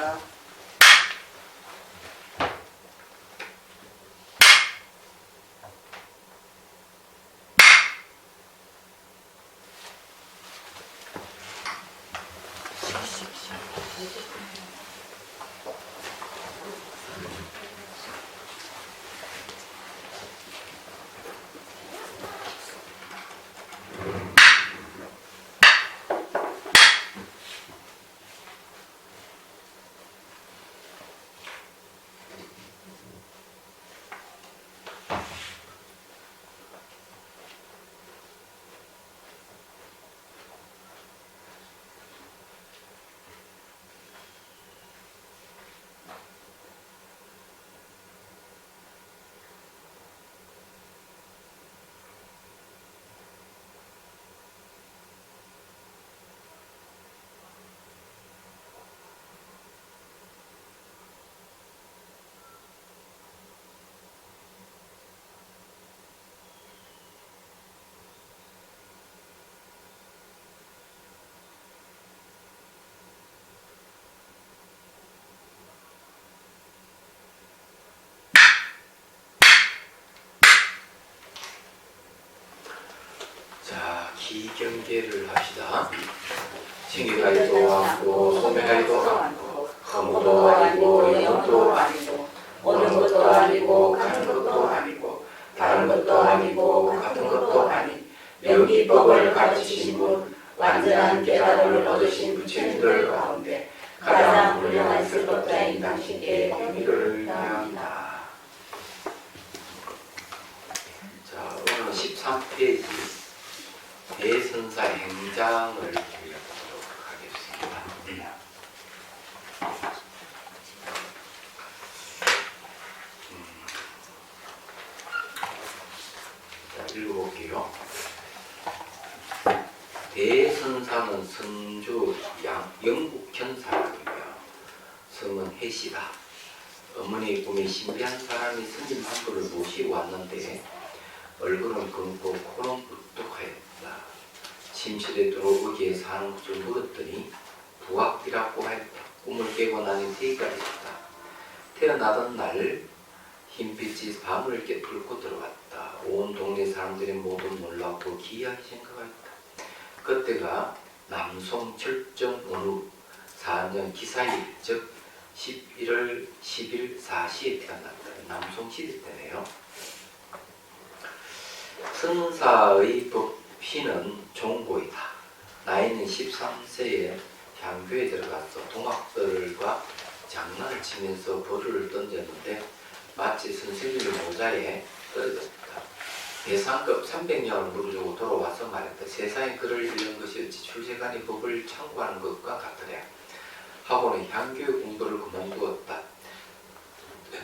자. 자, 기경계를 합시다. 칭의가리도 않고 소매가리도 않고 허무도 아니고 영도 아니고 오는 것도 아니고 가는 것도 아니고 다른 것도 아니고 같은 것도 아니 명기법을 가르치신 분 완전한 깨달음을 얻으신 부처님들 가운데 가장 훌륭한 슬법자인 당신께 경의를 표합니다. 자, 오늘 13페이지 대선사 행장을 읽어보도록 하겠습니다. 자, 읽어볼게요. 대선사는 선주 영국현 사람이며 성은 해시다. 어머니의 꿈에 신비한 사람이 스님 한 분을 모시고 왔는데 얼굴은 검고 코는 뿔뚝하였다. 침실에 들어오기에 사는 것을 물었더니 부학이라고 하였다. 꿈을 깨고 나니 태기가 있었다. 태어나던 날 흰빛이 밤을 깨뚫고 들어왔다. 온 동네 사람들이 모두 놀라고 기이하게 생각하였다. 그때가 남송 철정 어느 4년 기사일 즉 11월 10일 4시에 태어났다. 남송 시대 때네요. 선사의 법피는 종고이다. 나이는 13세에 향교에 들어가서 동학들과 장난을 치면서 벌을 던졌는데 마치 선생님의 모자에 떨어졌다. 대상급 300냥을 물어주고 돌아와서 말했다. 세상에 글을 읽는 것이 어찌 출세간의 법을 참고하는 것과 같으랴. 하고는 향교의 공부를 그만두었다.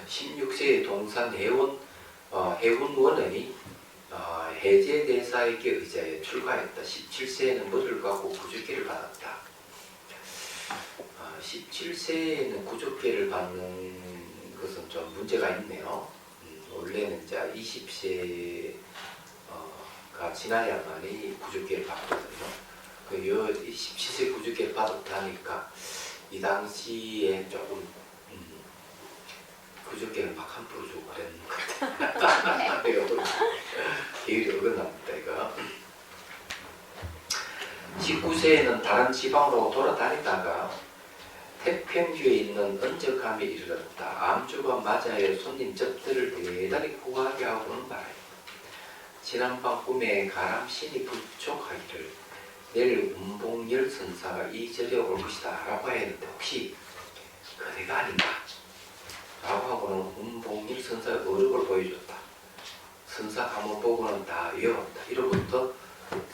16세에 동산 해운원의 해제대사에게 의지하여 출가했다. 17세에는 물을 갖고 구족계를 받았다. 17세에는 구족계를 받는 것은 좀 문제가 있네요. 원래는 이제 20세가 지나야만이 구족계를 받거든요. 그 17세 구족계를 받았다니까 이 당시에 조금 구족계를 막 함부로 주고 그랬는 것 같아요. 계율이 어긋납니다, 이거. 19세에는 다른 지방으로 돌아다니다가 태평주에 있는 은적함에 이르렀다. 암주가 맞아야 손님 접대를 대단히 구하게 하고는 말이야. 지난밤 꿈에 가람신이 부촉하기를 내일 운봉열 선사가 이 절에 올 것이다 라고 했는데 혹시 그대가 아닌가? 라고 하고는 운봉열 선사의 어록을 보여줬다. 선사 가문 보고는 다 외웠다. 이로부터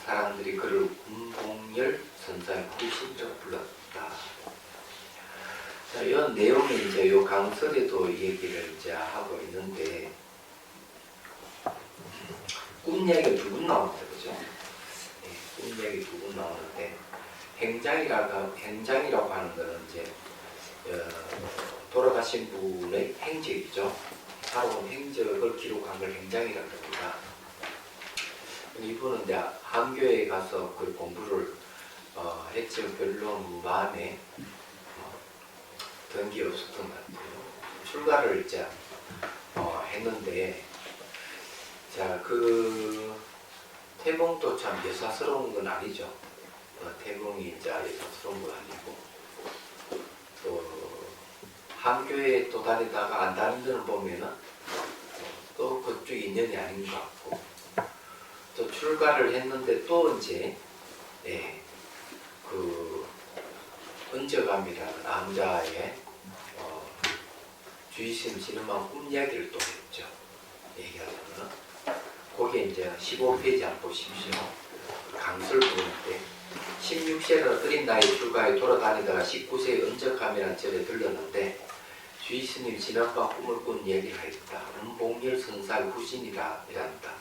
사람들이 그를 운봉열 선사의 후신으로 불렀다. 자, 이 내용이 이제 요 강설에도 얘기를 이제 하고 있는데 꿈 얘기가 두 분 나옵니다, 그죠? 네, 꿈 얘기 두 분 나오는데 행장이라고 하는 거는 이제 돌아가신 분의 행적이죠. 살아온 행적을 기록한 걸 행장이라고 합니다. 이분은 이제 한교에 가서 그 공부를 했지만 별로 마음에 된 게 없었던 것 같아요. 출가를 이제 했는데, 자, 태몽도 참 여사스러운 건 아니죠. 태몽이 이제 여사스러운 건 아니고, 또 한교에 또 다니다가 안 다니는 데는 보면은 또 그쪽 인연이 아닌 것 같고, 또 출가를 했는데 또 이제 그 은저감이라는 남자의 주의심 지는만 꿈 이야기를 또 했죠. 얘기하자면 거기에 이제 15페이지 한번 보십시오. 강설 부분인데 16세는 어린 나이 출가에 돌아다니다가 19세의 은적함이라는 절에 들렀는데 주의스님 지난밤 꿈을 꾼 얘기를 하였다. 운봉열 선사의 후신이라 이란다.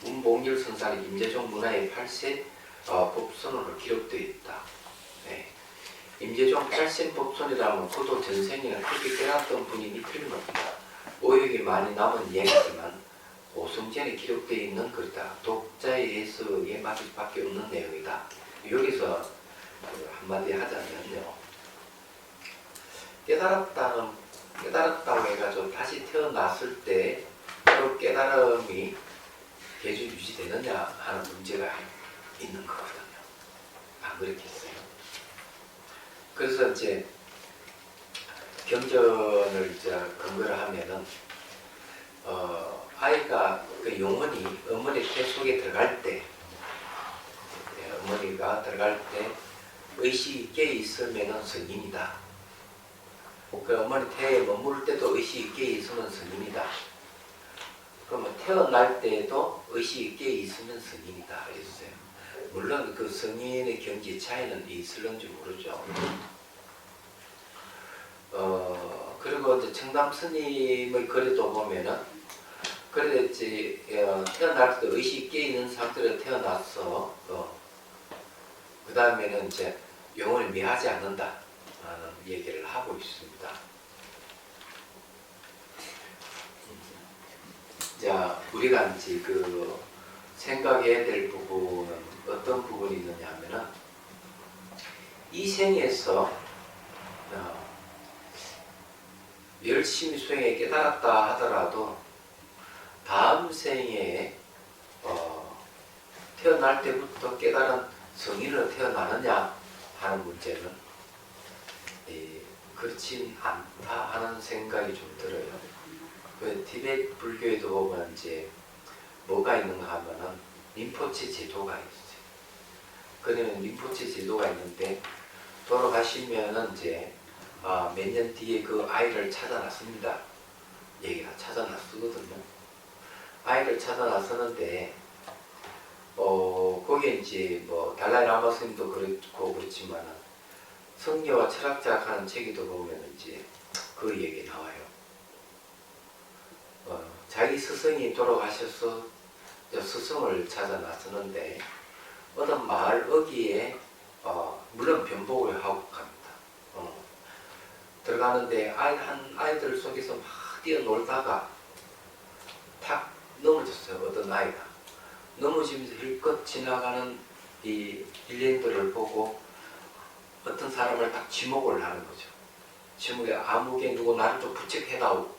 운봉열 선사는 임재종 문화의 8세 법선으로 기록되어 있다. 네. 임재종 8세 법선이라면 그도 전생에 그렇게 깨닫던 분이 틀림없다. 오역이 많이 남은 이야기지만 오성전에 기록되어 있는 글이다. 독자의 해석에 맞을 수밖에 없는 내용이다. 여기서 한마디 하자면요. 깨달았다고 해가지고 다시 태어났을 때 그 깨달음이 계속 유지되느냐 하는 문제가 있는 거거든요. 안 그렇겠어요? 그래서 이제 경전을 이제 근거를 하면은 아이가 그 영혼이 어머니 태 속에 들어갈 때, 어머니가 들어갈 때 의식이 깨 있으면은 성인이다. 그 어머니 태에 머무를 때도 의식이 깨 있으면 성인이다. 그러면 태어날 때도 의식이 깨 있으면 성인이다. 이랬어요. 물론 그 성인의 경지 차이는 있을런지 모르죠. 그리고 이제 청담 스님의 글에도 보면은 그랬지 태어날 때 의식이 깨 있는 상태로 태어났어. 그 다음에는 이제 영혼이 미하지 않는다 하는 얘기를 하고 있습니다. 자, 우리가 이제 그 생각해야 될 부분은 어떤 부분이 있느냐 하면은 이 생에서 열심히 수행에 깨달았다 하더라도 다음 생에 태어날 때부터 깨달은 성인으로 태어나느냐 하는 문제는 그렇진 않다 하는 생각이 좀 들어요. 그 티베트 불교에도 보면 이제 뭐가 있는가 하면은 림포체 제도가 있어요. 그러면 림포체 제도가 있는데 돌아가시면은 이제 몇 년 뒤에 그 아이를 찾아놨습니다. 얘기가 찾아놨거든요. 아이를 찾아놨었는데 거기에 이제 뭐 달라이 라마 스님도 그렇고 그렇지만은 성녀와 철학자 하는 책에도 보면 이제 그 얘기 나와요. 자기 스승이 돌아가셔서 스승을 찾아놨었는데 어떤 마을 어귀에 물론 변복을 하고 갑니다. 들어가는데 아이들 속에서 막 뛰어놀다가 탁 넘어졌어요. 어떤 아이가 넘어지면서 힐끗 지나가는 이 일행들을 보고 어떤 사람을 딱 지목을 하는 거죠. 지목에 아무개 누구 나를 좀 부책해다오.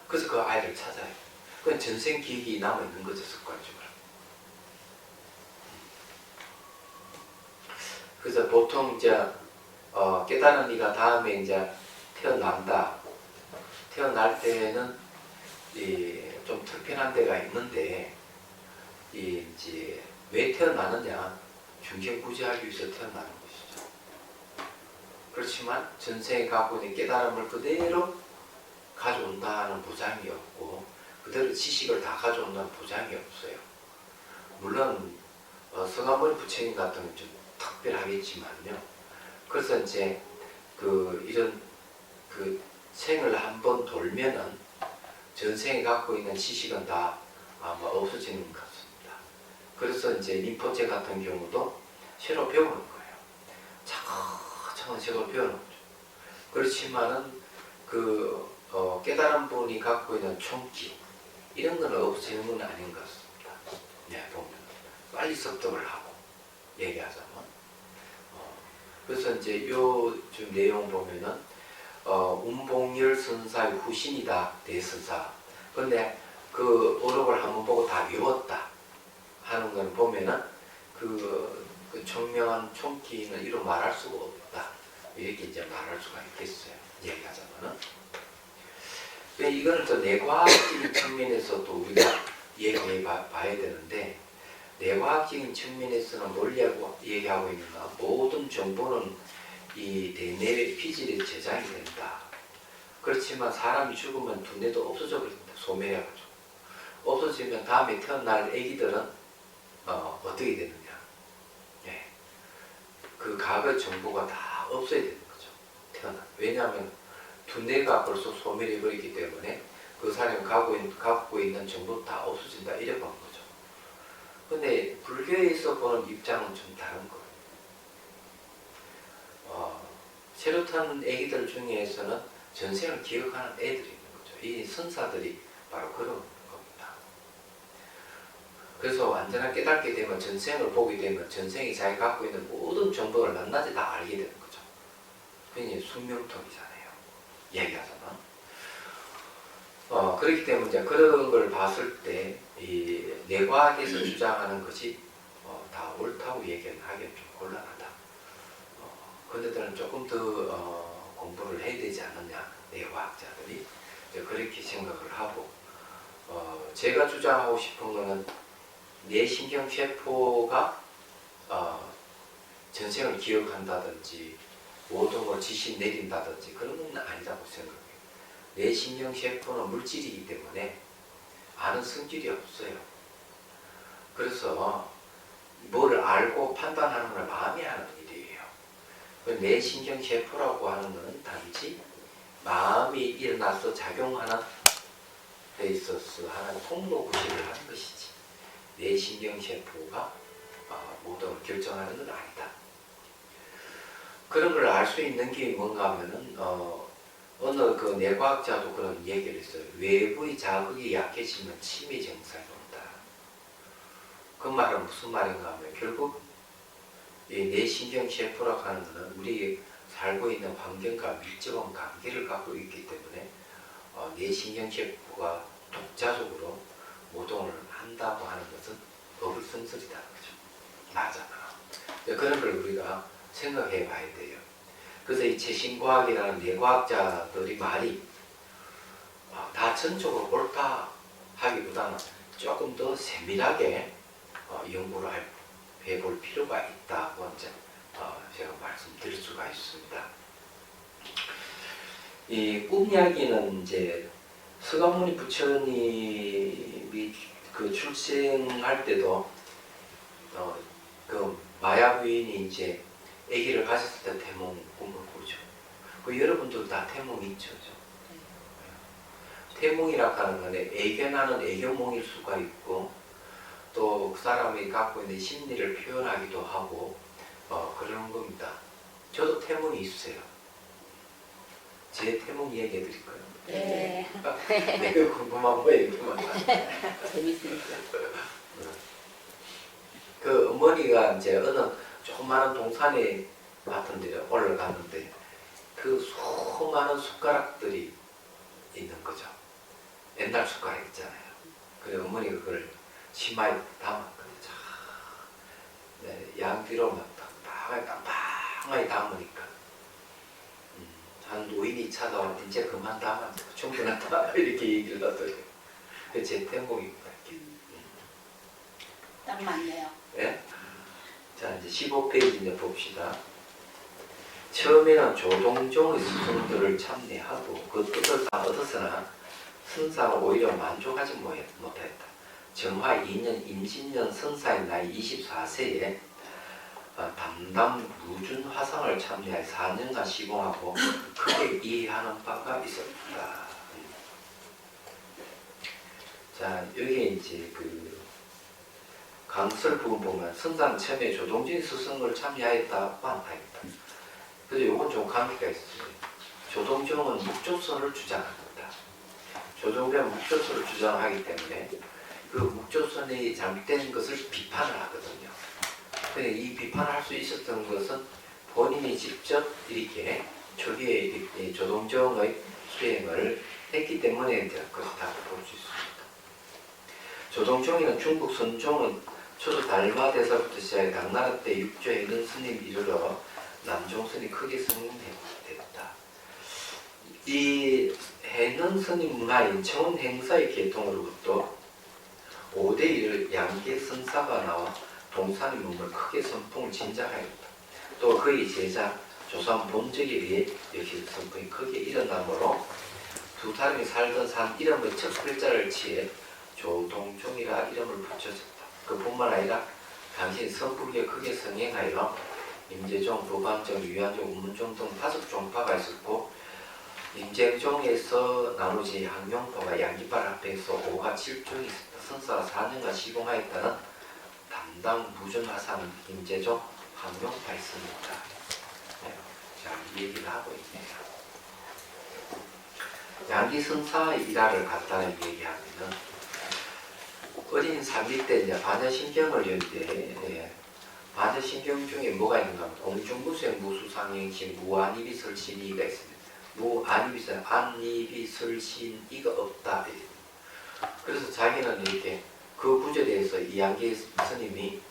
그래서 그 아이를 찾아요. 그건 전생 기억이 남아있는 거죠, 습관적으로. 그래서 보통 이제 깨달은 이가 다음에 이제 태어난다. 태어날 때는 좀 특별한 데가 있는데 이제 왜 태어나느냐? 중생구제하기 위해서 태어나는 것이죠. 그렇지만 전생에 갖고 있는 깨달음을 그대로 가져온다는 보장이 없고 그대로 지식을 다 가져온다는 보장이 없어요. 물론 서가모니 부처님 같은 경우는 좀 특별하겠지만요. 그래서 이제 이런 생을 한번 돌면은 전생에 갖고 있는 지식은 다 아마 없어지는 것 같습니다. 그래서 이제 림포체 같은 경우도 새로 배우는 거예요. 차근차근 새로 배우는 거죠. 그렇지만은 깨달은 분이 갖고 있는 총기 이런 건 없어지는 건 아닌 것 같습니다. 보면 빨리 습득을 하고 얘기하자면 그래서 이제 요 좀 내용 보면은 운봉열 선사의 후신이다 대선사. 근데 그 어록을 한번 보고 다 외웠다 하는 걸 보면은 그 총명한 총기는 이로 말할 수가 없다. 이렇게 이제 말할 수가 있겠어요. 얘기하자면은. 이거는 또 내과학적인 측면에서도 우리가 얘기해 봐야 되는데, 내과학적인 측면에서는 뭘 얘기하고 있는가? 모든 정보는 이 대뇌 피질에 저장이 된다. 그렇지만 사람이 죽으면 두뇌도 없어져 버린다. 소멸해가지고. 없어지면 다음에 태어날 아기들은 어떻게 되느냐? 예. 그 과거 정보가 다 없어야 되는 거죠. 왜냐하면 두뇌가 벌써 소멸해 버리기 때문에 그 사람이 갖고 있는 정보 다 없어진다. 이래 보는 거죠. 근데 불교에서 보는 입장은 좀 다른 거예요. 새로 타는 애기들 중에서는 전생을 기억하는 애들이 있는 거죠. 이 선사들이 바로 그런 겁니다. 그래서 완전히 깨닫게 되면, 전생을 보게 되면 전생이 자기 갖고 있는 모든 정보를 낱낱이 다 알게 되는 거죠. 그게 숙명통이잖아요. 얘기하자면. 그렇기 때문에 이제 그런 걸 봤을 때 이 내과학에서 주장하는 것이 다 옳다고 얘기하기는 좀 곤란하다. 그런데들은 조금 더 공부를 해야 되지 않느냐, 내과학자들이 그렇게 생각을 하고, 제가 주장하고 싶은 거는 뇌신경세포가 전생을 기억한다든지 모든 걸 지시 내린다든지 그런 건 아니라고 생각해요. 뇌신경세포는 물질이기 때문에 아는 성질이 없어요. 그래서 뭐를 알고 판단하는 걸 마음이 하는 일이에요. 뇌신경세포라고 하는 것은 단지 마음이 일어나서 작용하는 데 있어서 하는 통로 구실을 하는 것이지, 뇌신경세포가 모든 걸 결정하는 건 아니다. 그런 걸 알 수 있는 게 뭔가 하면은 어느 그 뇌과학자도 그런 얘기를 했어요. 외부의 자극이 약해지면 치매 증상이 온다. 그 말은 무슨 말인가 하면, 결국 이 뇌신경세포라고 하는 것은 우리 살고 있는 환경과 밀접한 관계를 갖고 있기 때문에 뇌신경세포가 독자적으로 모동을 한다고 하는 것은 어불성설이다. 그죠? 맞아. 그런 걸 우리가 생각해 봐야 돼요. 그래서 이 최신과학이라는 뇌과학자들이 말이 다 전적으로 옳다 하기보다는 조금 더 세밀하게 연구를 해볼 필요가 있다고 이제 제가 말씀드릴 수가 있습니다. 이 꿈 이야기는 이제 서가모니 부처님이 그 출생할 때도 그 마야 부인이 이제 아기를 가졌을 때 태몽 꿈을 꾸죠. 그 여러분들 다 태몽 있죠. 태몽이라고 하는 건 애견하는 애견몽일 수가 있고, 또 그 사람이 갖고 있는 심리를 표현하기도 하고 그러는 겁니다. 저도 태몽이 있어요. 제 태몽 이야기해 드릴까요? 네. 내가 궁금한 거 얘기만. 재밌으니까. 그 어머니가 이제 어느 조그마한 동산에 같은 데 올라갔는데 그 수많은 숟가락들이 있는 거죠. 옛날 숟가락 있잖아요. 그래 어머니가 그걸 치마에 담았거든요. 네, 양 뒤로 막 빵빵하게 담으니까 한 노인이 찾아와 이제 그만 담아 충분하다 이렇게 얘기를 하더래요. 제 태몽입니다. 딱 맞네요. 네? 자 이제 15페이지 이제 봅시다. 처음에는 조동종의 스승들을 참내하고 그 뜻을 다 얻었으나 선사는 오히려 만족하지 못했다. 정화 2년 임신년 선사의 나이 24세에 담당 무준 화상을 참여해 4년간 시공하고 크게 이해하는 바가 있었다. 자 여기에 이제 그 강설 부분 보면 선상 처음에 조동진 스승을 참여했다고 한다입니다. 그래서 요건 좀 관계가 있어요. 조동종은 묵조선을 주장합니다. 조동종은 묵조선을 주장하기 때문에 그 묵조선이 잘못된 것을 비판을 하거든요. 근데 이 비판을 할 수 있었던 것은 본인이 직접 이렇게 초기에 이 조동종의 수행을 했기 때문에 그렇다고 볼 수 있습니다. 조동종이는 중국 선종은 초조 달마대사부터 시작해 당나라 때 육조에 있는 스님 이르러 남종선이 크게 성행됐다. 이 해는 스님 문화인 청운 행사의 계통으로부터 5대1 양계 선사가 나와 동산의 몸을 크게 선풍을 진작하였다. 또 그의 제자 조선 본적에 의해 역시 선풍이 크게 일어나므로 두 사람이 살던 산 이름의 첫 글자를 취해 조동종이라 이름을 붙여졌다. 그뿐만 아니라 당시 선불교에 크게 성행하여 임재종, 부반종, 유한종, 우문종 등 5종파가 있었고 임재종에서 나머지 항용파가 양기파 합해서 5가 7종이 있었다. 선사가 4년간 시공하였다는 담당 무준화상 임재종 항용파 있습니다. 네. 자, 이 얘기를 하고 있네요. 양기선사의 일화를 간단히 얘기하면은 어린 사기 때 이제 반야신경을 연대 반야신경 중에 뭐가 있는가 하면 공중무생 무수상행신 무안이비설신이가 있습니다. 무안이비설 안이비설신이가 없다. 그래서 자기는 이렇게 그 구조에 대해서 이양기 스님이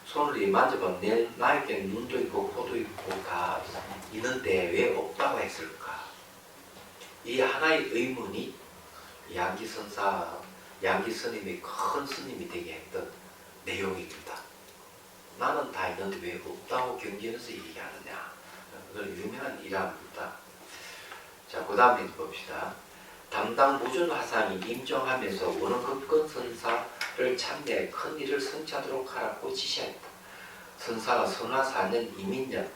손을 만져봐 나에게 눈도 있고 코도 있고 다 있는데 왜 없다고 했을까? 이 하나의 의문이 양기 스님이 큰 스님이 되게 했던 내용입니다. 나는 다 있는데 왜 없다고 경전에서 얘기하느냐. 그런 유명한 일화입니다. 자, 그 다음에 봅시다. 담당 무준화상이 임종하면서 원흥급권 선사를 참여해 큰 일을 성취하도록 하라고 지시했다. 선사가 선화 4년 이민년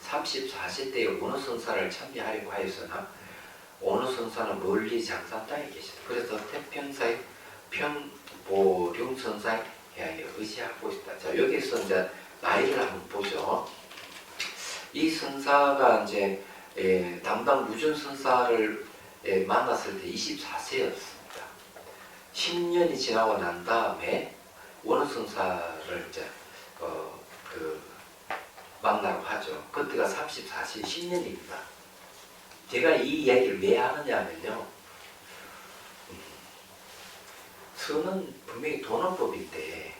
34세 때에 원흥 선사를 참여하려고 하였으나 원흥 선사는 멀리 장산 땅에 계시다. 그래서 태평사의 평보룡 선사에 의지하고 있다. 자, 여기서 이제 나이를 한번 보죠. 이 선사가 이제 담당 무준 선사를 만났을 때 24세였습니다. 10년이 지나고 난 다음에 원흥 선사를 이제 만나고 하죠. 그때가 34세 10년입니다. 제가 이 이야기를 왜 하느냐면요. 선은 분명히 도노법인데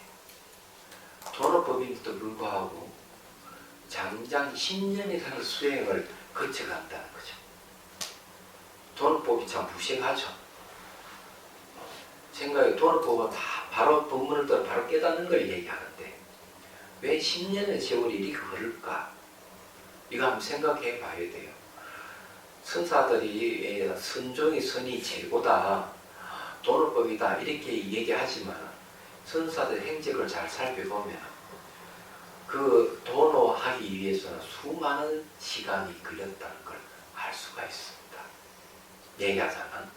도노법인데도 불구하고 장장 10년이라는 수행을 거쳐간다는 거죠. 도노법이 참 무식하죠. 생각에 도노법은 다 바로 법문을 따라 바로 깨닫는 걸 얘기하는데 왜 10년의 세월이 이렇게 흐를까? 이거 한번 생각해 봐야 돼요. 선사들이 선종이 선이 최고다, 도노법이다 이렇게 얘기하지만 선사들 행적을 잘 살펴보면 그 도노하기 위해서는 수많은 시간이 걸렸다는 걸 알 수가 있습니다. 얘기하자면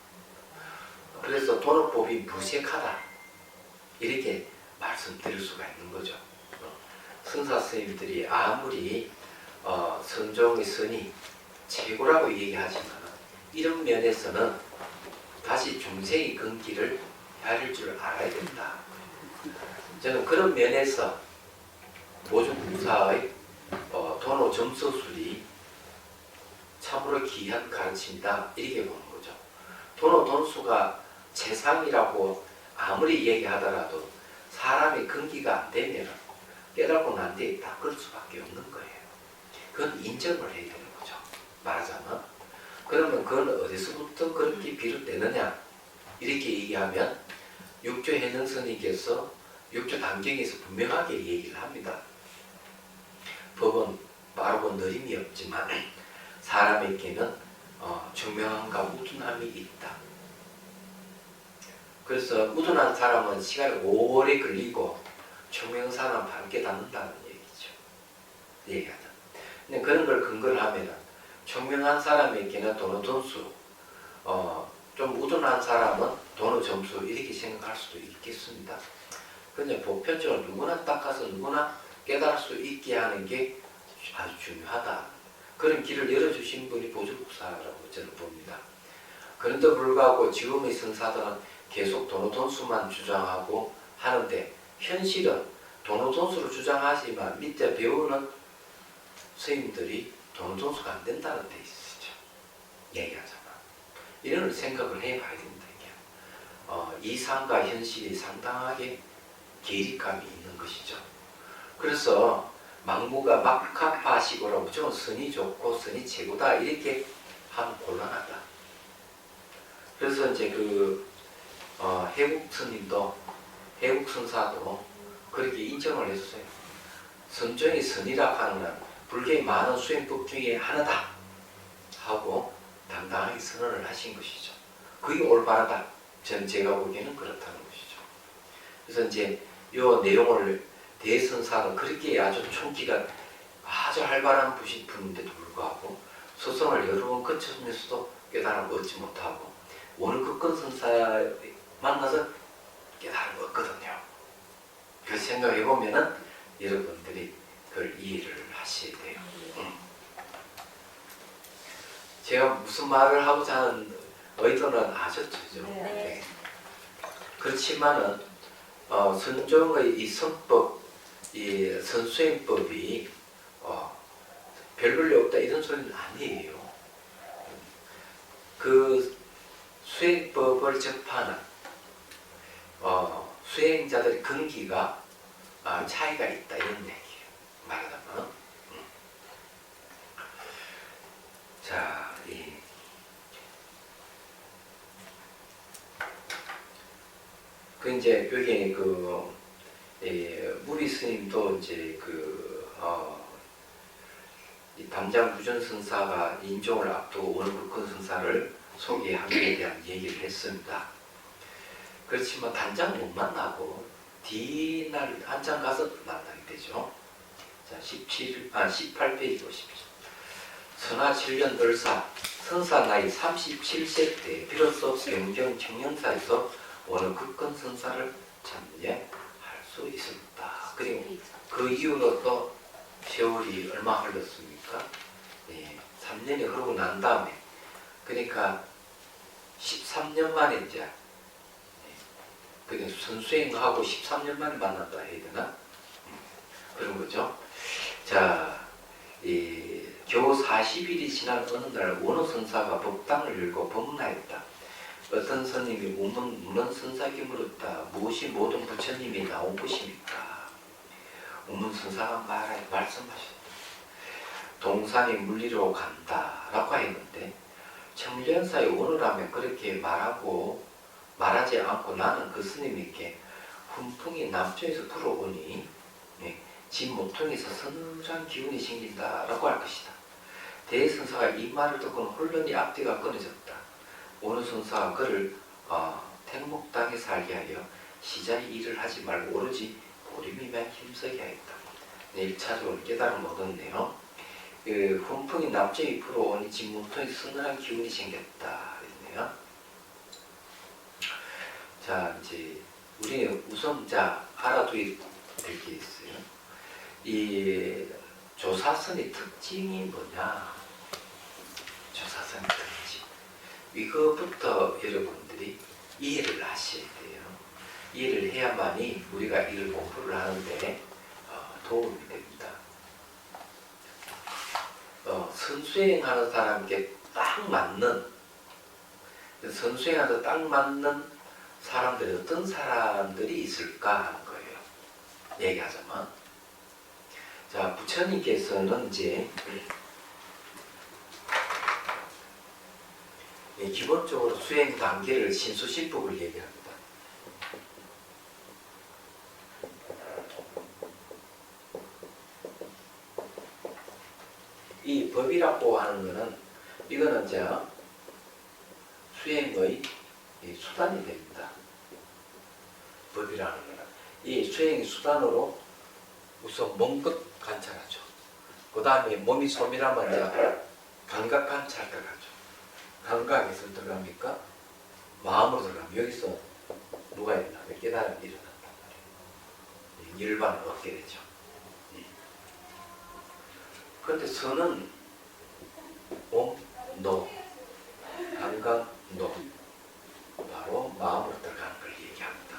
그래서 도노법이 무색하다 이렇게 말씀드릴 수가 있는 거죠. 선사 스님들이 아무리 선종의 선이 최고라고 얘기하지만 이런 면에서는 다시 중생의 근기를 헤아릴 줄 알아야 된다. 저는 그런 면에서 모종사의 도노 점수술이 참으로 귀한 가르침이다 이렇게 보는 거죠. 도노 돈수가 최상이라고 아무리 얘기하더라도 사람의 근기가 안 되면 깨닫고 난 뒤에 닦을 수밖에 없는 거예요. 그건 인정을 해야 되는 거죠. 말하자면 그러면 그건 어디서부터 그렇게 비롯되느냐 이렇게 얘기하면 육조 해능 스님께서 육조 단경에서 분명하게 얘기를 합니다. 법은 빠르고 느림이 없지만 사람에게는 청명함과 우둔함이 있다. 그래서 우둔한 사람은 시간이 오래 걸리고 청명한 사람은 바로 깨닫는다는 얘기죠. 얘기하자. 근데 그런 걸 근거를 하면은 청명한 사람에게는 도노 돈수, 좀 우둔한 사람은 도노 점수 이렇게 생각할 수도 있겠습니다. 근데 보편적으로 누구나 닦아서 누구나 깨달을 수 있게 하는 게 아주 중요하다. 그런 길을 열어주신 분이 보조국사라고 저는 봅니다. 그런데 불구하고 지금의 선사들은 계속 도노 돈수만 주장하고 하는데 현실은 도노 돈수를 주장하지만 밑에 배우는 스님들이 돈 종수가 안 된다는 데 있으시죠. 얘기하잖아. 이런 생각을 해봐야 된다. 이상과 현실이 상당하게 괴리감이 있는 것이죠. 그래서 막무가 막합파식으로 무조건 선이 좋고 선이 최고다 이렇게 하면 곤란하다. 그래서 이제 해국 스님도 해국 선사도 그렇게 인정을 했어요. 선종이 선이라 하는 건 불교의 많은 수행법 중에 하나다 하고 당당하게 선언을 하신 것이죠. 그게 올바르다. 제가 보기에는 그렇다는 것이죠. 그래서 이제 이 내용을 대선사가 그렇게 아주 총기가 아주 활발한 분인데도 불구하고 소송을 여러 번 거쳤으면서도 깨달음을 얻지 못하고 오늘 극건선사 만나서 깨달음을 얻거든요. 그 생각해 보면은 여러분들이 그걸 이해를 하셔야 돼요. 제가 무슨 말을 하고자 하는 의도는 아셨죠? 네. 그렇지만은 선종의 이 선법, 이 선수행법이 별볼일 없다 이런 소리는 아니에요. 그 수행법을 접하는 수행자들의 근기가 차이가 있다 이런 얘기예요. 말하자면 자, 이제 여기 무비 스님도 이제 이 담장 부전 선사가 인종을 앞두고 오늘 극건 선사를 소개함에 대한 얘기를 했습니다. 그렇지만 단장 못 만나고 뒤날 한장 가서 만나게 되죠. 자, 18페이지 보십시오. 선하 7년 을사, 선사 나이 37세 때 비로소 병경 청년사에서 오늘 극건 선사를 참여할 수 있습니다. 그리고 그 이후로 또 세월이 얼마 흘렀습니까? 3년이 흐르고 난 다음에 그러니까 13년 만에 이제 선수행하고 13년 만에 만났다 해야 되나? 그런 거죠. 자, 겨우 40일이 지난 어느 날 원호 선사가 법당을 열고 법문하였다. 어떤 스님이 우문 선사기물었다. 무엇이 모든 부처님이 나온 것입니까? 우문 선사가 말씀하셨다. 동산이 물리로 간다라고 했는데 청련사의 원호라면 그렇게 말하지 않고 나는 그 스님에게 훈풍이 남쪽에서 불어오니 집 모퉁이에서 서늘한 기운이 생긴다라고 할 것이다. 대선사가 이 말을 듣고는 혼란이 앞뒤가 끊어졌다. 오늘 선사가 그를 택목당에 살게 하여 시자의 일을 하지 말고 오로지 보림이만 힘쓰게 하였다. 1차적으로 깨달음을 얻었네요. 훈풍이 남쪽에 불어오니 집 모퉁이에 서늘한 기운이 생겼다. 그랬네요. 자, 이제 우리는 우선 알아둬야 될 게 있어요. 이 조사선의 특징이 뭐냐? 조사선의 특징. 이거부터 여러분들이 이해를 하셔야 돼요. 이해를 해야만이 우리가 이를 공부를 하는데 도움이 됩니다. 선수행하는 사람에게 딱 맞는, 선수행하는 딱 맞는 사람들이 어떤 사람들이 있을까 하는 거예요. 얘기하자면. 자, 부처님께서는 이제 기본적으로 수행 단계를 신수신법을 얘기합니다. 이 법이라고 하는 것은 이거는 수행의 수단이 됩니다. 법이라는 것은 이 수행의 수단으로 우선 먼 것 관찰하죠. 그 다음에 몸이 소멸하면 감각 관찰 들어가죠. 감각에서 들어갑니까? 마음으로 들어가면 여기서 누가 있나? 깨달음이 일어난단 말이에요. 열반을 얻게 되죠. 그런데 선은 옴, 노, 감각, 노 바로 마음으로 들어가는 걸 얘기합니다.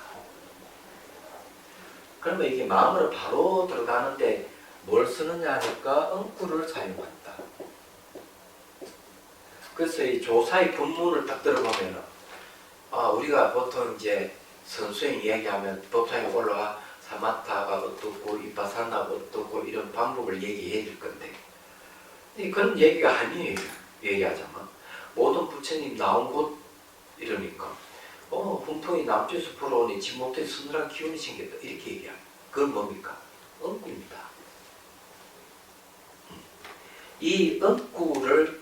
그러면 이게 마음으로 바로 들어가는데 뭘 쓰느냐 하니까 응구를 사용한다. 그래서 이 조사의 본문을 딱 들어보면은 우리가 보통 이제 선수행 이야기하면 법상에 올라와 사마타가 어떻고 이파사나가 어떻고 이런 방법을 얘기해 줄 건데 그런 얘기가 아니에요. 얘기하자면 모든 부처님 나온 곳 이러니까 훈풍이 남쪽에서 불어오니 지목대 서늘한 기운이 생겼다 이렇게 얘기합니다. 그건 뭡니까? 응구입니다. 이 응구를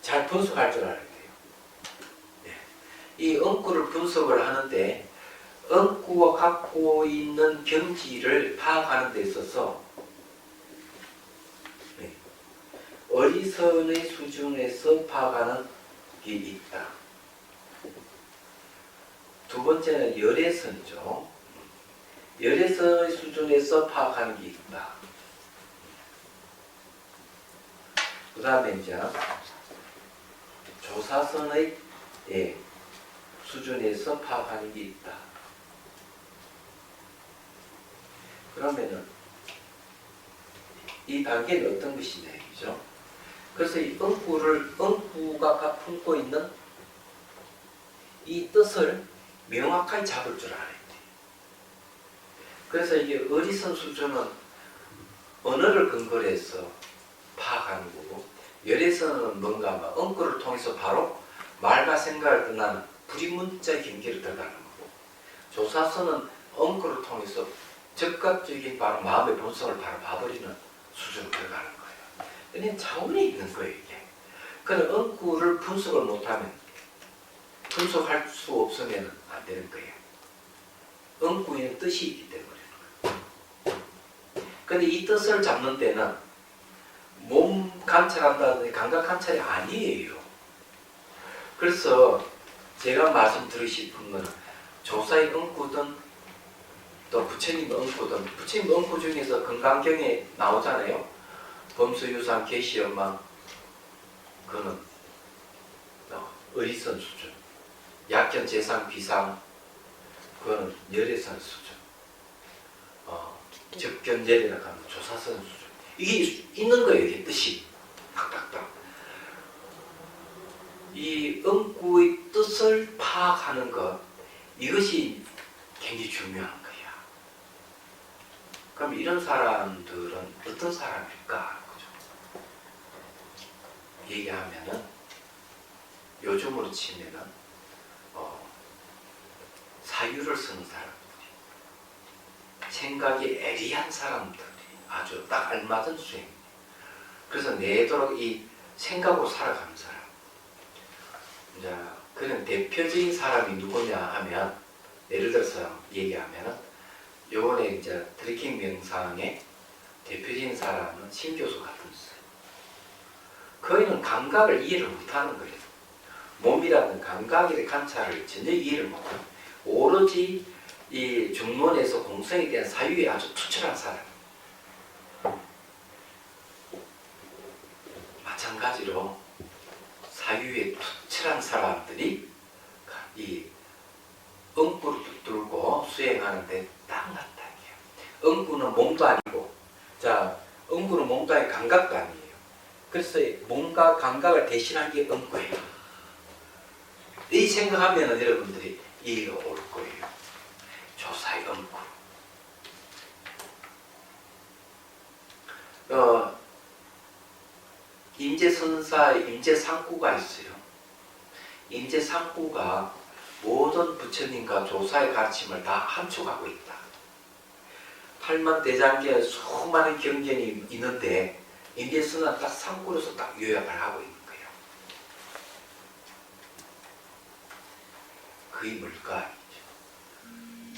잘 분석할 줄 알아야 돼요. 네. 이 응구를 분석을 하는데 응구가 갖고 있는 경지를 파악하는 데 있어서 어리선의 수준에서 파악하는 게 있다. 두 번째는 열애선이죠. 열애선의 수준에서 파악하는 게 있다. 그 다음에 이제 조사선의 수준에서 파악하는 게 있다. 그러면은 이 단계는 어떤 것이냐 이죠. 그래서 이 응구가 품고 있는 이 뜻을 명확하게 잡을 줄 알아야 돼. 그래서 이게 어리선 수준은 언어를 근거로 해서 파악하는 거고, 열애선은 뭔가 응구를 통해서 바로 말과 생각을 떠나는 불이문자의 경계를 들어가는 거고, 조사선은 응구를 통해서 즉각적인 바로 마음의 본성을 바로 봐버리는 수준으로 들어가는 거예요. 그냥 차원이 있는 거예요, 이게. 그런 응구를 분석을 못하면, 분석할 수 없으면 안 되는 거예요. 응구에는 뜻이 있기 때문에. 근데 이 뜻을 잡는 때는 몸 관찰한다든지 감각 관찰이 아니에요. 그래서 제가 말씀드리고 싶은 건 조사의 응구든 또 부처님 응구든, 부처님 응구 중에서 건강경에 나오잖아요. 범수유상 계시엄망, 그거는 의리선 수준, 약견 재상 비상, 그거는 열애선 수준, 적견열이라고 하는 조사선 수준. 이게 있는 거예요, 이게 뜻이. 딱딱딱. 이 응구의 뜻을 파악하는 것, 이것이 굉장히 중요한 거야. 그럼 이런 사람들은 어떤 사람일까? 그죠? 얘기하면은, 요즘으로 치면은, 사유를 쓰는 사람들이, 생각이 애리한 사람들이 아주 딱 알맞은 수행. 그래서 내도록 이 생각으로 살아가는 사람. 이제 그런 대표적인 사람이 누구냐 하면, 예를 들어서 얘기하면은, 요번에 이제 트래킹 명상의 대표적인 사람은 신교수 같은 수행. 거의는 감각을 이해를 못하는 거예요. 몸이라는 감각의 관찰을 전혀 이해를 못하는, 오로지 이 중론에서 공성에 대한 사유에 아주 투철한 사람. 마찬가지로 사유에 투철한 사람들이 이 응구를 붙들고 수행하는데 딱 맞다. 응구는 몸도 아니고, 자, 응구는 몸도 아니고 감각도 아니에요. 그래서 몸과 감각을 대신한 게 응구예요. 이 생각하면 여러분들이 이해가 올 거예요. 조사의 응구. 임재선사의 임재상구가 있어요. 임재상구가 모든 부처님과 조사의 가르침을 다 함축하고 있다. 8만 대장경에 수많은 경전이 있는데 임재선은 딱 상구로서 딱 요약을 하고 있는 거예요. 그게 뭘까?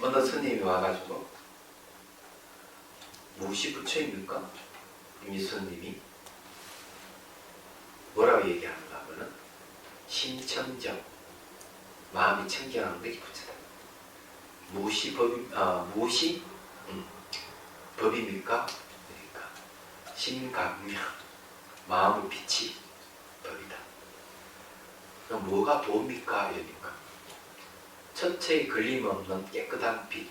어느 스님이 와가지고 무엇이 부처입니까? 임재선님이 뭐라고 얘기하는가 하면은 신청정, 마음이 청정하는 게 부처다. 무엇이 법입니까? 그러니까 신강명, 마음의 빛이 법이다. 그럼 뭐가 도입니까? 이러니까 첫째 걸림없는 깨끗한 빛.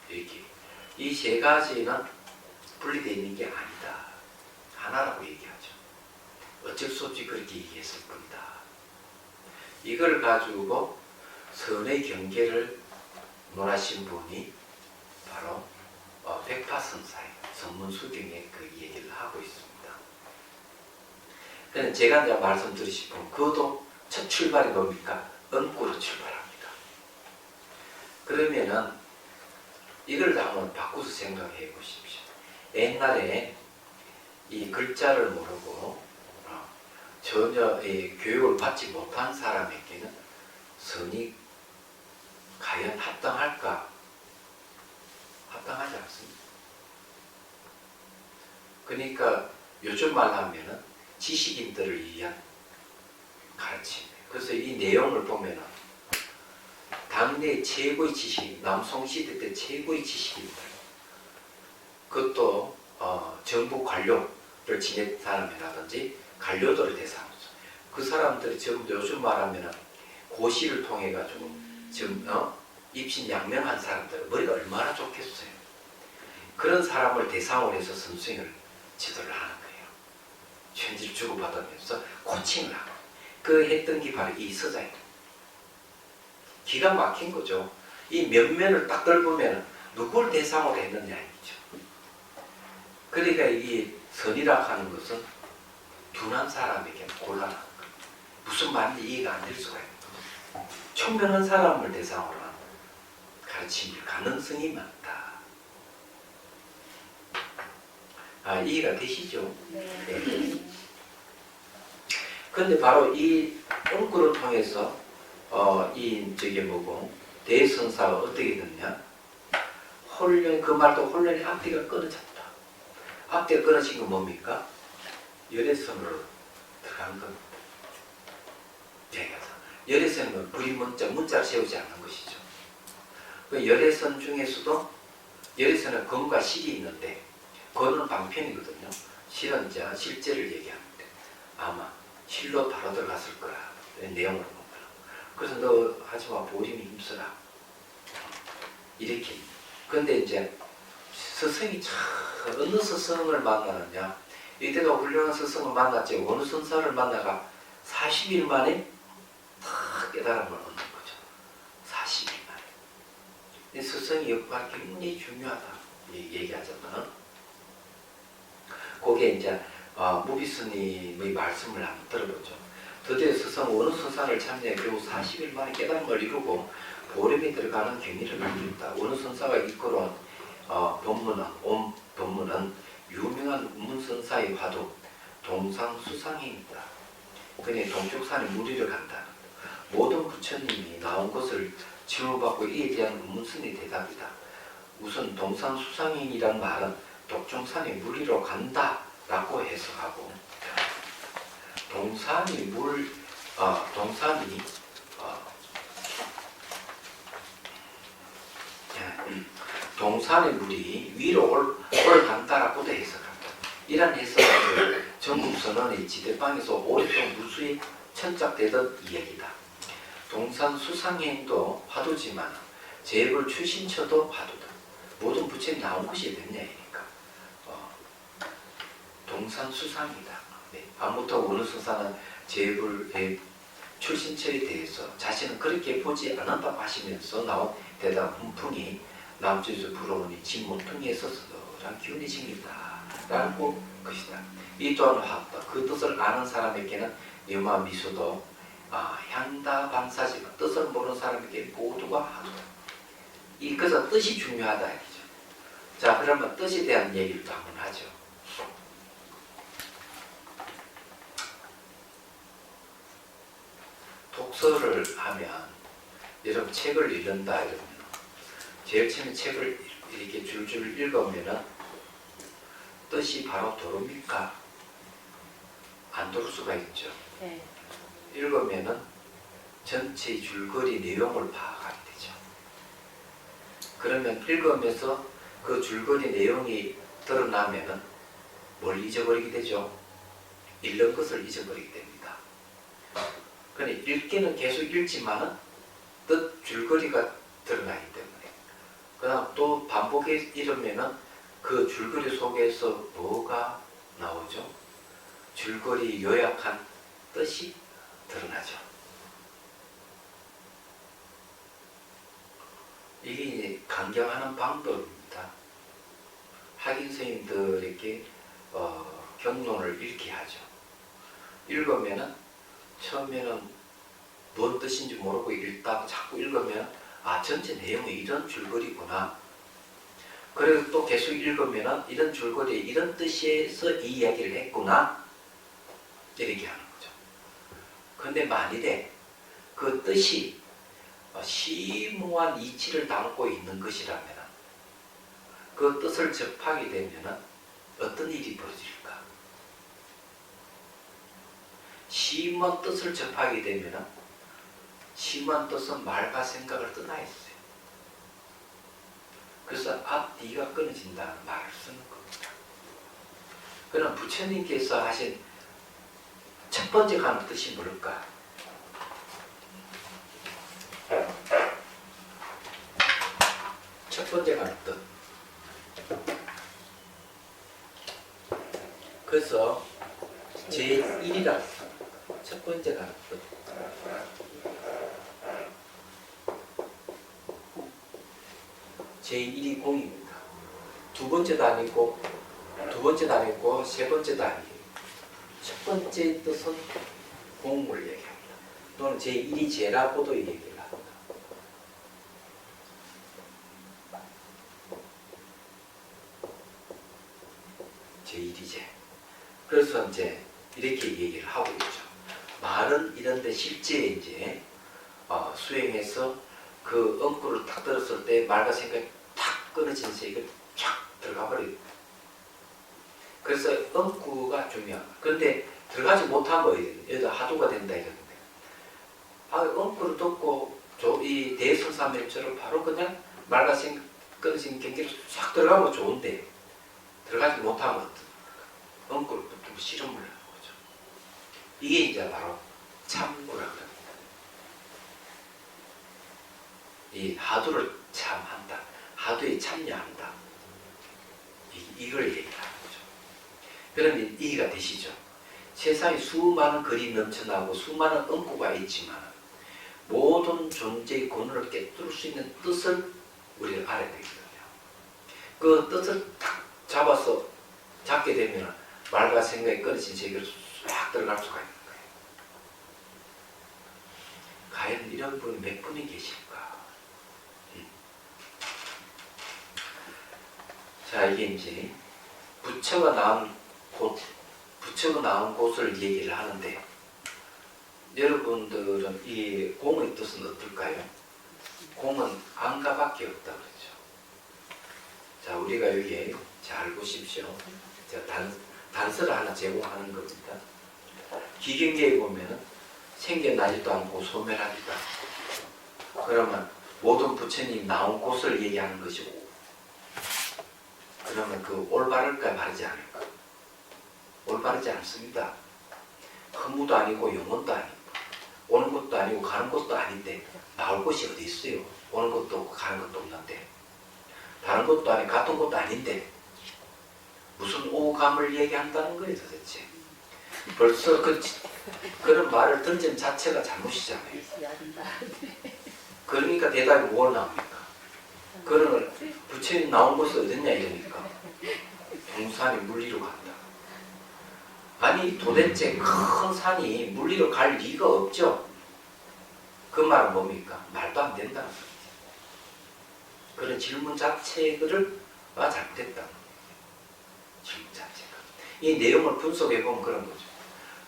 이렇게 이 세 가지는 분리되어 있는 게 아니다. 하나라고 얘기하죠. 어쩔 수 없이 그렇게 얘기했을 뿐이다. 이걸 가지고 선의 경계를 논하신 분이 바로 백파선사예요. 선문수경에 그 얘기를 하고 있습니다. 그런데 제가 이제 말씀드리신 그것도 첫 출발이 뭡니까? 은구로 출발합니다. 그러면은 이걸 한번 바꾸서 생각해 보십시오. 옛날에 이 글자를 모르고 전혀 교육을 받지 못한 사람에게는 선이 과연 합당할까? 합당하지 않습니다. 그러니까 요즘 말로 하면은 지식인들을 위한 가르침이에요. 그래서 이 내용을 보면은 당대 최고의 지식인, 남송시대 때 최고의 지식인들, 그것도 정부 관료를 지낸 사람이라든지 관료들을 대상으로 그 사람들이 지금 요즘 말하면은 고시를 통해 가지고 지금 입신양명한 사람들 머리가 얼마나 좋겠어요. 그런 사람을 대상으로 해서 선생을 지도를 하는 거예요. 편지를 주고받으면서 코칭을 하고 그 했던 게 바로 이 서자예요. 기가 막힌 거죠. 이 면면을 딱 넓으면 누굴 대상으로 했느냐 이죠. 그러니까 이 선이라 하는 것은 둔한 사람에게는 곤란한 거예요. 무슨 말인지 이해가 안 될 수가 있는 거예요. 총명한 사람을 대상으로 하는 가르침일 가능성이 많다. 이해가 되시죠? 네. 그런데 바로 이 은구를 통해서 대선사가 어떻게 됐냐? 그 말도 혼련의 앞뒤가 끊어졌다. 앞뒤가 끊어진 건 뭡니까? 열애선으로 들어간 겁니다. 열애선은 불이 문자를 세우지 않는 것이죠. 그 열애선 중에서도 열애선은 건과 실이 있는데 건은 방편이거든요. 실은 이제 실제를 얘기하는데 아마 실로 바로 들어갔을 거라. 내용을 보면. 그래서 너 하지마 보림이 힘쓰라. 이렇게. 근데 이제 스승이 참 어느 스승을 만나느냐. 이때가 훌륭한 스승을 만났지 어느 선사를 만나가 40일 만에 다 깨달음을 얻는 거죠. 40일 만에. 이 스승의 역할이 굉장히 중요하다. 얘기하잖아. 거기에 이제 무비스님의 말씀을 한번 들어보죠. 드디어 스승 어느 선사를 참여해 겨우 40일 만에 깨달음을 이루고 보름이 들어가는 경위를 이뤘다. 어느 선사가 이끌어온 법문은 유명한 문선사의 화두 동상수상행이다. 그니 동쪽산에 무리를 간다. 모든 부처님이 나온 것을 지원받고 이에 대한 문선의 대답이다. 우선 동상수상행이란 말은 독중산에 무리로 간다라고 해석하고 동산이 동산의 물이 위로 올간다라고도 해석합니다. 이런 해석은 전국선언의 지대방에서 오랫동안 무수히 천착되던 이야기다. 동산 수상행도 화두지만 제불 출신처도 화두다. 모든 부처님 나온 것이 됐냐니까. 동산 수상이다. 네. 아무튼 어느 선사는 제불의 출신처에 대해서 자신은 그렇게 보지 않았다고 하시면서 나온 대답 훈풍이 남주에서 불어오니 진모퉁이에 서서한 기운이 생긴다 라고 것이다. 이 또한 화합다. 그 뜻을 아는 사람에게는 여마 미소도 향다 반사지만 뜻을 모르는 사람에게 모두가 화두다. 그래서 뜻이 중요하다 이죠. 자, 그러면 뜻에 대한 얘기를 또 한번 하죠. 독서를 하면 여러분 책을 읽는다 이러면 제일 처음에 책을 이렇게 줄줄 읽으면은 뜻이 바로 도릅니까? 안 도를 수가 있죠. 네. 읽으면은 전체 줄거리 내용을 파악하게 되죠. 그러면 읽으면서 그 줄거리 내용이 드러나면은 뭘 잊어버리게 되죠? 읽는 것을 잊어버리게 됩니다. 그러니 읽기는 계속 읽지만은 뜻 줄거리가 드러나기 때문에 그 다음 또 반복해 읽으면은 그 줄거리 속에서 뭐가 나오죠? 줄거리 요약한 뜻이 드러나죠. 이게 강경하는 방법입니다. 학인 선생님들에게 경론을 읽게 하죠. 읽으면은 처음에는 뭔 뜻인지 모르고 읽다가 자꾸 읽으면 아 전체 내용이 이런 줄거리구나. 그리고 또 계속 읽으면은 이런 줄거리에 이런 뜻에서 이 이야기를 했구나. 이렇게 하는 거죠. 그런데 만일에 그 뜻이 심오한 이치를 담고 있는 것이라면 그 뜻을 접하게 되면 어떤 일이 벌어질까? 심오한 뜻을 접하게 되면 심오한 뜻은 말과 생각을 떠나 있어요. 그래서 앞뒤가 끊어진다는 말을 쓰는 겁니다. 그럼 부처님께서 하신 첫 번째 가는 뜻이 뭘까? 첫 번째 가는 뜻. 그래서 제1이라 첫 번째 가는 뜻. 제1이 공입니다. 두 번째도 아니고 세 번째도 아니에요. 첫 번째 뜻은 공을 얘기합니다. 또는 제1이 제라고도 얘기를 합니다. 제1이제. 그래서 이제 이렇게 얘기를 하고 있죠. 말은 이런데 실제 이제 수행해서 그 엉구를 탁 들었을 때 말과 생각이 탁 끊어지면서 이거 쫙 들어가 버려요. 그래서 엉구가 중요한 거예요. 그런데 들어가지 못하면 여기다 하도가 된다 이러는데 엉구를 듣고 이 대승사멸처럼 바로 그냥 말과 생각 끊어진 경계로 쫙 들어가면 좋은데 들어가지 못하면 엉구를 붙들고 실험을 하는 거죠. 이게 이제 바로 참무라고 합니다. 이 하도를 참한다. 하도에 참여한다. 이걸 얘기하는 거죠. 그러면 이해가 되시죠? 세상에 수많은 글이 넘쳐나고 수많은 엉구가 있지만 모든 존재의 권위를 깨뜨릴 수 있는 뜻을 우리가 알아야 되거든요. 그 뜻을 탁 잡게 되면 말과 생각이 끊어진 세계로 쫙 들어갈 수가 있는 거예요. 과연 이런 분이 몇 분이 계실까? 자, 이게 이제 부처가 나온 곳을 얘기를 하는데 여러분들은 이 공의 뜻은 어떨까요? 공은 안가밖에 없다 그러죠. 자, 우리가 여기에 잘 보십시오. 제가 단서를 하나 제공하는 겁니다. 기경계에 보면은 생겨나지도 않고 소멸하지도 않고 그러면 모든 부처님 나온 곳을 얘기하는 것이고 그러면 그 올바를까 바르지 않을까? 올바르지 않습니다. 허무도 아니고 영혼도 아니고 오는 것도 아니고 가는 것도 아닌데 나올 곳이 어디 있어요? 오는 것도 없고 가는 것도 없는데 다른 것도 아니고 같은 것도 아닌데 무슨 오감을 얘기한다는 거예요 도대체. 벌써 그런 말을 던진 자체가 잘못이잖아요. 그러니까 대답이 뭘 나옵니까? 그런 부처님 나온 곳이 어딨냐 이러니까 동산이 물리로 간다. 아니 도대체 큰 산이 물리로 갈 리가 없죠. 그 말은 뭡니까? 말도 안 된다는 소리죠. 그런 질문 자체를 잘못했다는 거예요. 질문 자체가. 이 내용을 분석해보면 그런 거죠.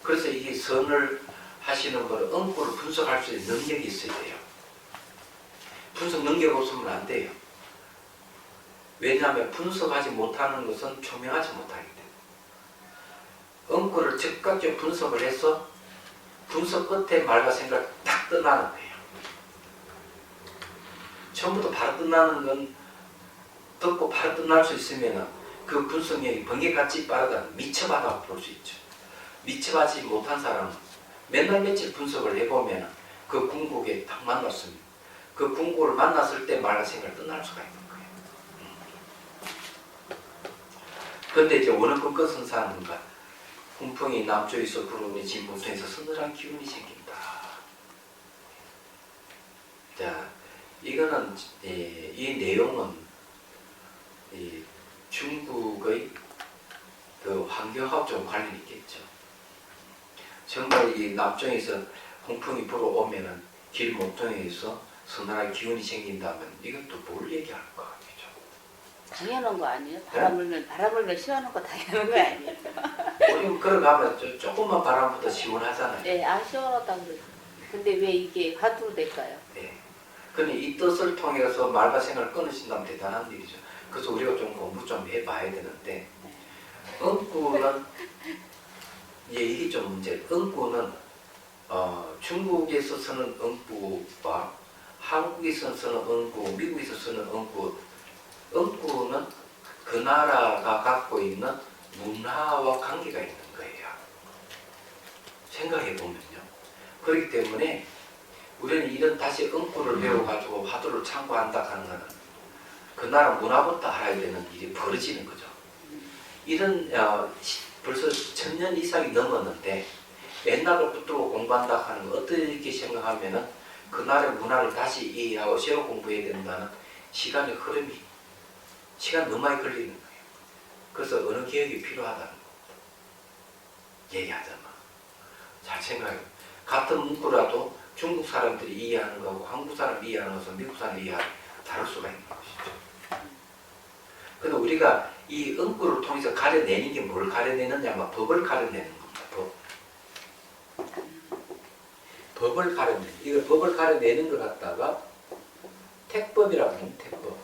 그래서 이게 선을 하시는 분은 엉구를 분석할 수 있는 능력이 있어야 돼요. 분석 능력 없으면 안 돼요. 왜냐하면 분석하지 못하는 것은 조명하지 못하기 때문에. 엉구를 즉각적으로 분석을 해서 분석 끝에 말과 생각을 딱 떠나는 거예요. 처음부터 바로 떠나는 건 듣고 바로 떠날 수 있으면 그 분석력이 번개같이 빠르다 미쳐봐다 볼 수 있죠. 미쳐하지 못한 사람은 맨날 며칠 분석을 해보면 그 궁극에 딱 만났습니다. 그 궁극을 만났을 때 말과 생각을 떠날 수가 있는 거예요. 근데 이제 원어권 끝은 사는가 훈풍이 남쪽에서 불어오니 진보성에서 서늘한 기운이 생긴다. 자, 이거는 이 내용은 이 중국의 그 환경하고 좀 관련이 있겠죠. 정말 이 남쪽에서 홍풍이 불어오면은 길 모퉁이에서 서늘한 기운이 생긴다면 이건 또 뭘 얘기할까? 그죠? 당연한 거 아니에요? 바람 불면 시원한 거 당연한 거 아니에요? 우리 걸어가면 조금만 바람부터 시원하잖아요. 네, 시원하다고 그러죠. 근데 왜 이게 화두로 될까요? 네. 근데 이 뜻을 통해서 말과 생각을 끊으신다면 대단한 일이죠. 그래서 우리가 좀 공부 좀 해봐야 되는데, 응구는 이게 좀 문제. 응구는 중국에서 쓰는 응구와 한국에서 쓰는 응구, 미국에서 쓰는 응구, 응구는 그 나라가 갖고 있는 문화와 관계가 있는 거예요. 생각해 보면요. 그렇기 때문에 우리는 이런 다시 응구를 배워가지고 화두를 참고한다 하는 것은 그 나라 문화부터 알아야 되는 일이 벌어지는 거죠. 이런 벌써 1000년 이상이 넘었는데 옛날부터 공부한다 하는 거 어떻게 생각하면은 그 나라의 문화를 다시 이해하고 새로 공부해야 된다는 시간의 흐름이 시간 너무 많이 걸리는 거예요. 그래서 어느 개혁이 필요하다는 거 얘기하잖아. 잘 생각해요. 같은 문구라도 중국 사람들이 이해하는 거하고 한국 사람이 이해하는 것은 미국 사람이 이해하는 다를 수가 있는 것이죠. 그런데 우리가 이 응구를 통해서 가려내는 게 뭘 가려내느냐면 법을 가려내는 겁니다. 법을 가려내는, 이걸 법을 가려내는 걸 갖다가 택법이라고 하는 택법.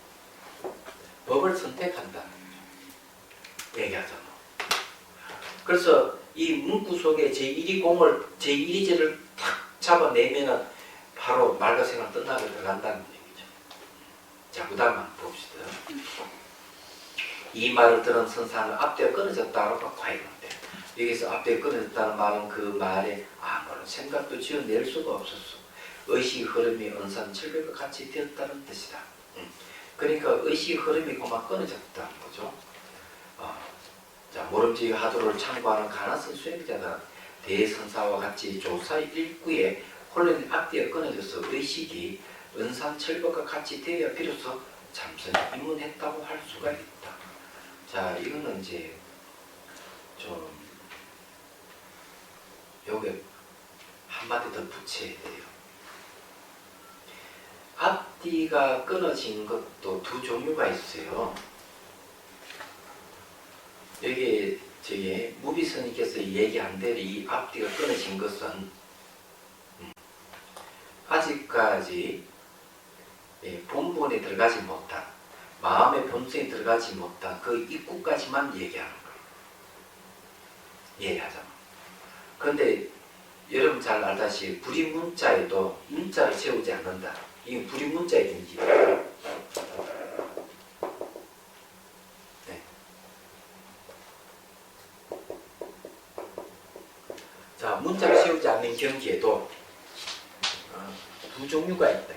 법을 선택한다는 거죠. 얘기하잖아. 그래서 이 문구 속에 제1위 공을, 제1위 제를 탁 잡아내면은 바로 말과 생각 끝나게 들어간다는 얘기죠. 자, 그 다음 한번 봅시다. 이 말을 들은 선사는 앞뒤가 끊어졌다고 과했는데, 여기서 앞뒤가 끊어졌다는 말은 그 말에 아무런 생각도 지어낼 수가 없었어. 의식의 흐름이 은산철벽과 같이 되었다는 뜻이다. 그러니까 의식의 흐름이 그만 끊어졌다는 거죠. 자, 모름지기 화두를 참고하는 가난성 수행자는 대선사와 같이 조사 일구에 혼란이 앞뒤가 끊어져서 의식이 은산철벽과 같이 되어야 비로소 참선이 입문했다고 할 수가 있다. 자, 이거는 이제 좀 요게 한마디 더 붙여야 돼요. 앞뒤가 끊어진 것도 두 종류가 있어요. 여기 저기 무비스님께서 얘기한 대로 이 앞뒤가 끊어진 것은 아직까지 본본에 들어가지 못한 마음의 본성에 들어가지 못한 그 입구까지만 얘기하는 거예요. 이해하자. 그런데 여러분 잘 알다시피 불이문자에도 문자를 세우지 않는다. 이게 불이문자의 경지예요. 네. 자, 문자를 세우지 않는 경지에도 두 종류가 있다.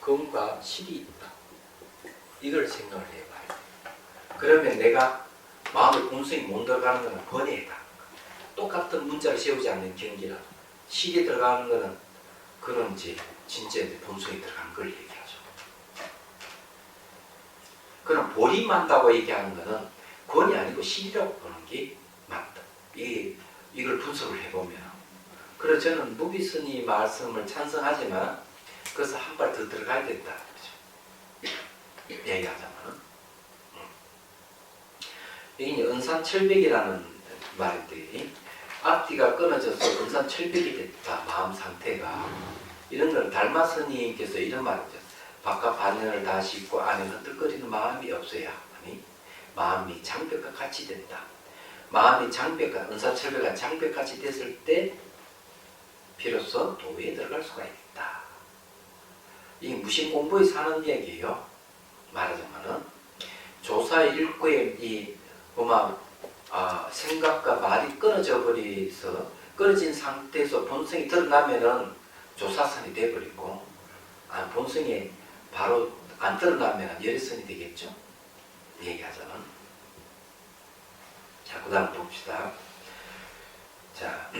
금과 실이 있다. 이걸 생각을 해봐요. 그러면 내가 마음의 본성이 못 들어가는 것은 번외다. 똑같은 문자를 세우지 않는 경기라 실이 들어가는 것은 그런 이제 진짜 본성이 들어간 걸 얘기하죠. 그럼 보림한다고 얘기하는 것은 권이 아니고 실이라고 보는 게 맞다. 이걸 분석을 해보면. 그래서 저는 무비스님 말씀을 찬성하지만 그래서 한 발 더 들어가야 된다. 그렇죠? 얘기하자면 이게 은산철벽이라는 말인데 앞뒤가 끊어져서 은산철벽이 됐다. 마음 상태가 이런 걸 달마스님께서 이런 말이죠. 바깥 반연을 다 씻고 안에 흔들거리는 마음이 없어야 하니 마음이 장벽과 같이 된다. 마음이 장벽과 은산철벽과 장벽같이 됐을 때 비로소 도에 들어갈 수가 있다. 이 무심 공부에 사는 얘기예요. 말하자면은 조사 일구의 이 생각과 말이 끊어져 버려서 끊어진 상태에서 본성이 드러나면은 조사선이 돼버리고 본성이 바로 안 드러나면 열애선이 되겠죠. 얘기하잖아. 자, 그 다음 봅시다. 자,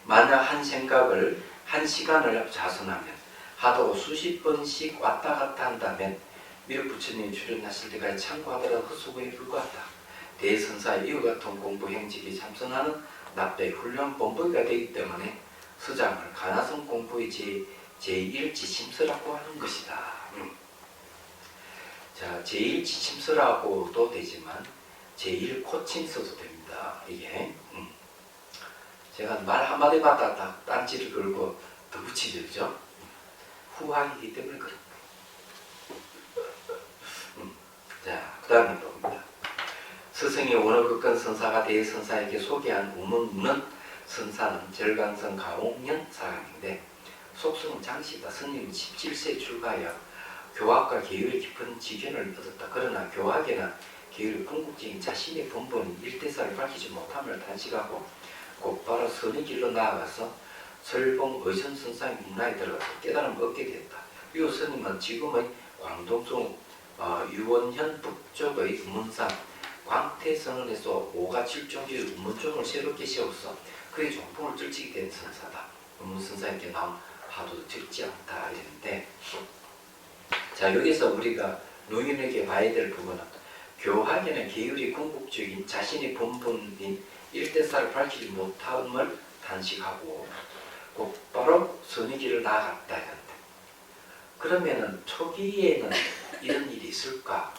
만약 한 생각을 한 시간을 자선하면 하도 수십 번씩 왔다 갔다 한다면 미륵 부처님이 출연하실 때까지 참고하더라도 헛수고에 불과하다. 대선사의 이와 같은 공부 행직이 참선하는 납대 훌륭한 본보기가 되기 때문에 서장을 가나성 공부의 제1지침서라고 하는 것이다. 자, 제1지침서라고도 되지만 제1코칭서도 됩니다. 이게 제가 말 한마디마다 다 딴지를 걸고 더 붙이죠. 후학이기 때문에 그런 거예요. 자, 그 다음에 봅니다. 스승이 원어극건 선사가 대선사에게 소개한 우문문은 선사는 절강성 가옥년 사람인데 속성은 장씨다. 스님은 17세에 출가하여 교학과 계율의 깊은 지견을 얻었다. 그러나 교학에나 계율의 궁극적인 자신의 본본인 일대사를 밝히지 못함을 단식하고 곧바로 선의 길로 나아가서 설봉 의선선상의 문화에 들어가서 깨달음을 얻게 되었다. 이 스님은 지금의 광동성 유원현 북쪽의 문상 광태선언에서 5가 7종지의 문종을 새롭게 세워서 그의 종풍을 쩔치게 된 선사다. 문선사에게 나온 화도 적지 않다 이랬는데, 자, 여기서 우리가 노인에게 봐야 될 부분은 교학에는 계율이 궁극적인 자신의 본분인 일대사를 밝히지 못함을 단식하고 곧바로 선의 길을 나아갔다 했는데, 그러면은 초기에는 이런 일이 있을까?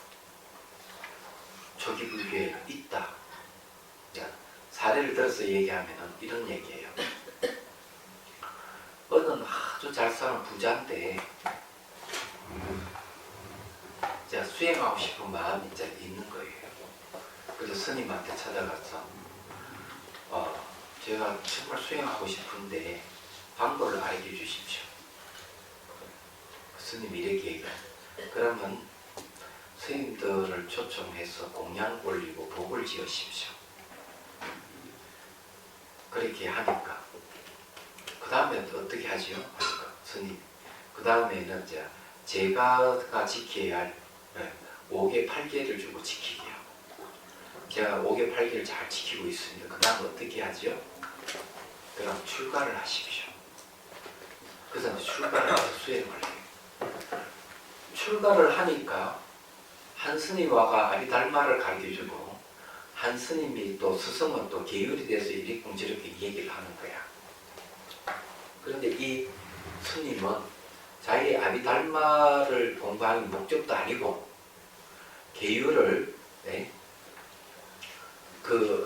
초기 불교에 있다. 자, 사례를 들어서 얘기하면은 이런 얘기예요. 어느 아주 잘 사는 부자인데 자, 수행하고 싶은 마음이 이제 있는 거예요. 그래서 스님한테 찾아가서 제가 정말 수행하고 싶은데 방법을 알려주십시오. 스님이 이렇게 얘기해요. 그러면 스님들을 초청해서 공양 올리고 복을 지으십시오. 그렇게 하니까 그 다음에 어떻게 하지요? 하니까 스님 그 다음에는 이제 제가 지켜야 할 5개 8개를 주고 지키게 하고, 제가 5개 8개를 잘 지키고 있습니다. 그 다음 어떻게 하죠? 그럼 출가를 하십시오. 그래서 이제 출가를 해서 수행을 해요. 출가를 하니까 한 스님화가 아비달마를 가르쳐주고 한 스님이 또 스승은 또 계율이 돼서 이리쿵저리쿵 얘기를 하는 거야. 그런데 이 스님은 자기의 아비달마를 공부하는 목적도 아니고 계율을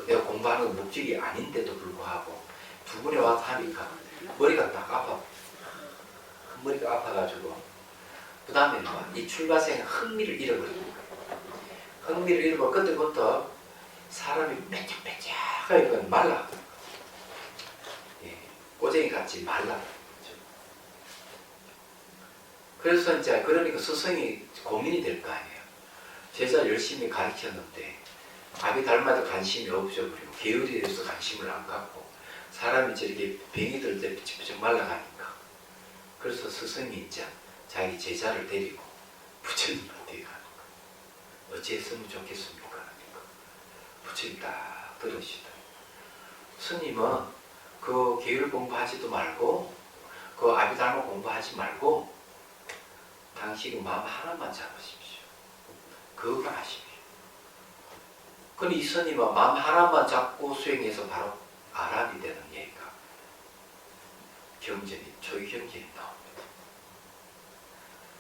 내가 공부하는 목적이 아닌데도 불구하고 두 분이 와서 하니까 머리가 딱 아파. 머리가 아파가지고 그 다음에는 이 출가생은 흥미를 잃어버립니다. 흥미를 잃어버리고 그때부터 사람이 빼짝빼짝하니까 말라. 꼬쟁이 같이 말라. 그래서 이제 그러니까 스승이 고민이 될 거 아니에요. 제자 열심히 가르쳤는데 아비달마도 관심이 없어버리고 계율에 대해서 관심을 안 갖고 사람이 저렇게 병이 들 때 삐쩍삐쩍 말라가니까, 그래서 스승이 이제 자기 제자를 데리고 부처님한테 가는 거예요. 어찌했으면 좋겠습니까? 그러니까 부처님 딱 들으시더라고요. 스님은 그 계율 공부하지도 말고 그 아비달마 공부하지 말고 당신 마음 하나만 잡으십시오. 그거 하십시오. 근데 이 스님은 마음 하나만 잡고 수행해서 바로 아랍이 되는 얘기가 경전이 조기 경전이 나옵니다.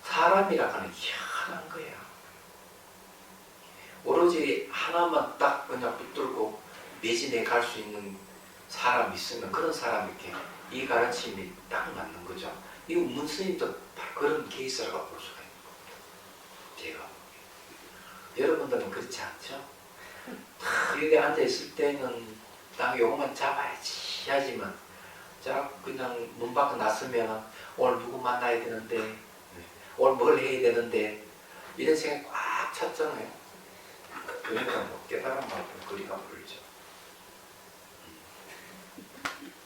사람이라 하는 희한한 거야. 오로지 하나만 딱 그냥 붙들고 매진해 갈 수 있는 사람이 있으면 그런 사람에게 이 가르침이 딱 맞는 거죠. 이 문스님도 바로 그런 케이스라고 볼 수가 있는 겁니다. 제가 여러분들은 그렇지 않죠? 여기 앉아 있을 때는 딱 요것만 잡아야지 하지만 자 그냥 문 밖에 나서면 오늘 누구 만나야 되는데 오늘 뭘 해야 되는데 이런 생각이 꽉 찼잖아요. 그러니까 뭐 깨달음만큼 거리가 멀죠.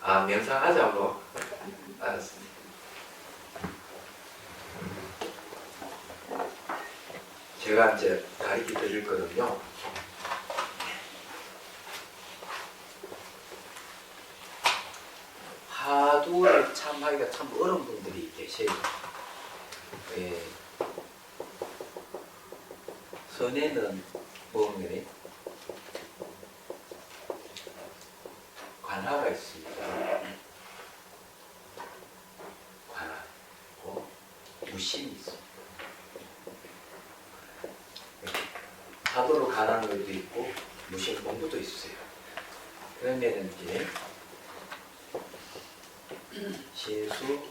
아, 명상하자고? 알았습니다. 제가 이제 가르쳐 드릴 거는요. 화두를 참 하기가 참 어려운 분들이 계세요. 예. 선에는 보면 관하가 있습니다. 관하. 무심이 있습니다. 화두로 관하는 것도 있고 무심 공부도 있어요. 그러면 이제 신수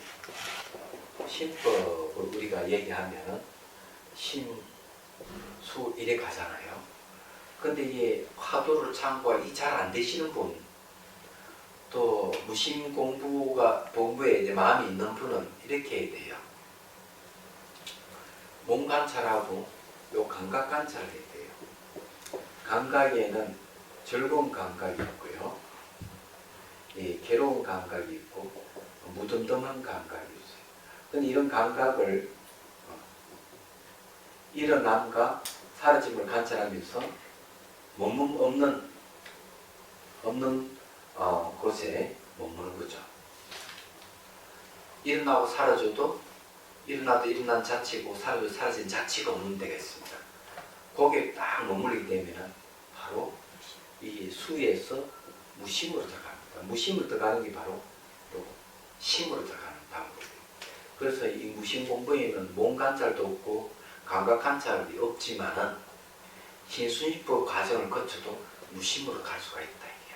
신법을 우리가 얘기하면은 신수 이래 가잖아요. 근데 이게 화두를 참고하기 잘 안 되시는 분, 또 무심 공부에 이제 마음이 있는 분은 이렇게 해야 돼요. 몸 관찰하고 요 감각 관찰을 해야 돼요. 감각에는 즐거운 감각이 있고요. 예, 괴로운 감각이 있고 무덤덤한 감각이 있어요. 근데 이런 감각을 일어남과 사라짐을 관찰하면서 몸은 없는 곳에 머무는 거죠. 일어나고 사라져도 일어나도 일어난 자치고 사라져도 사라진 자치가 없는 데가 있습니다. 거기에 딱 머물리게 되면 바로 이 수에서 무심으로 들어갑니다. 무심으로 들어가는 게 바로 또 심으로 들어가는 방법이에요. 그래서 이 무심 공부에는 몸 관찰도 없고 감각 관찰이 없지만은 신순위법 과정을 거쳐도 무심으로 갈 수가 있다 이게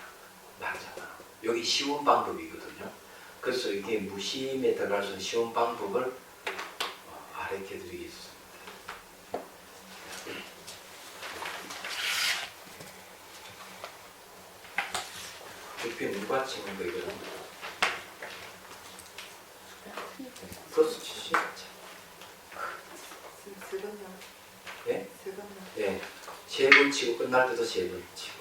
말하잖아. 여기 쉬운 방법이거든요. 그래서 이게 무심에 들어갈 수 있는 쉬운 방법을 가르쳐 드리겠습니다. 옆에 누가 치는 거거든? 플러스 70. 예? 예. 3번 치고 끝날 때도 3번 치고.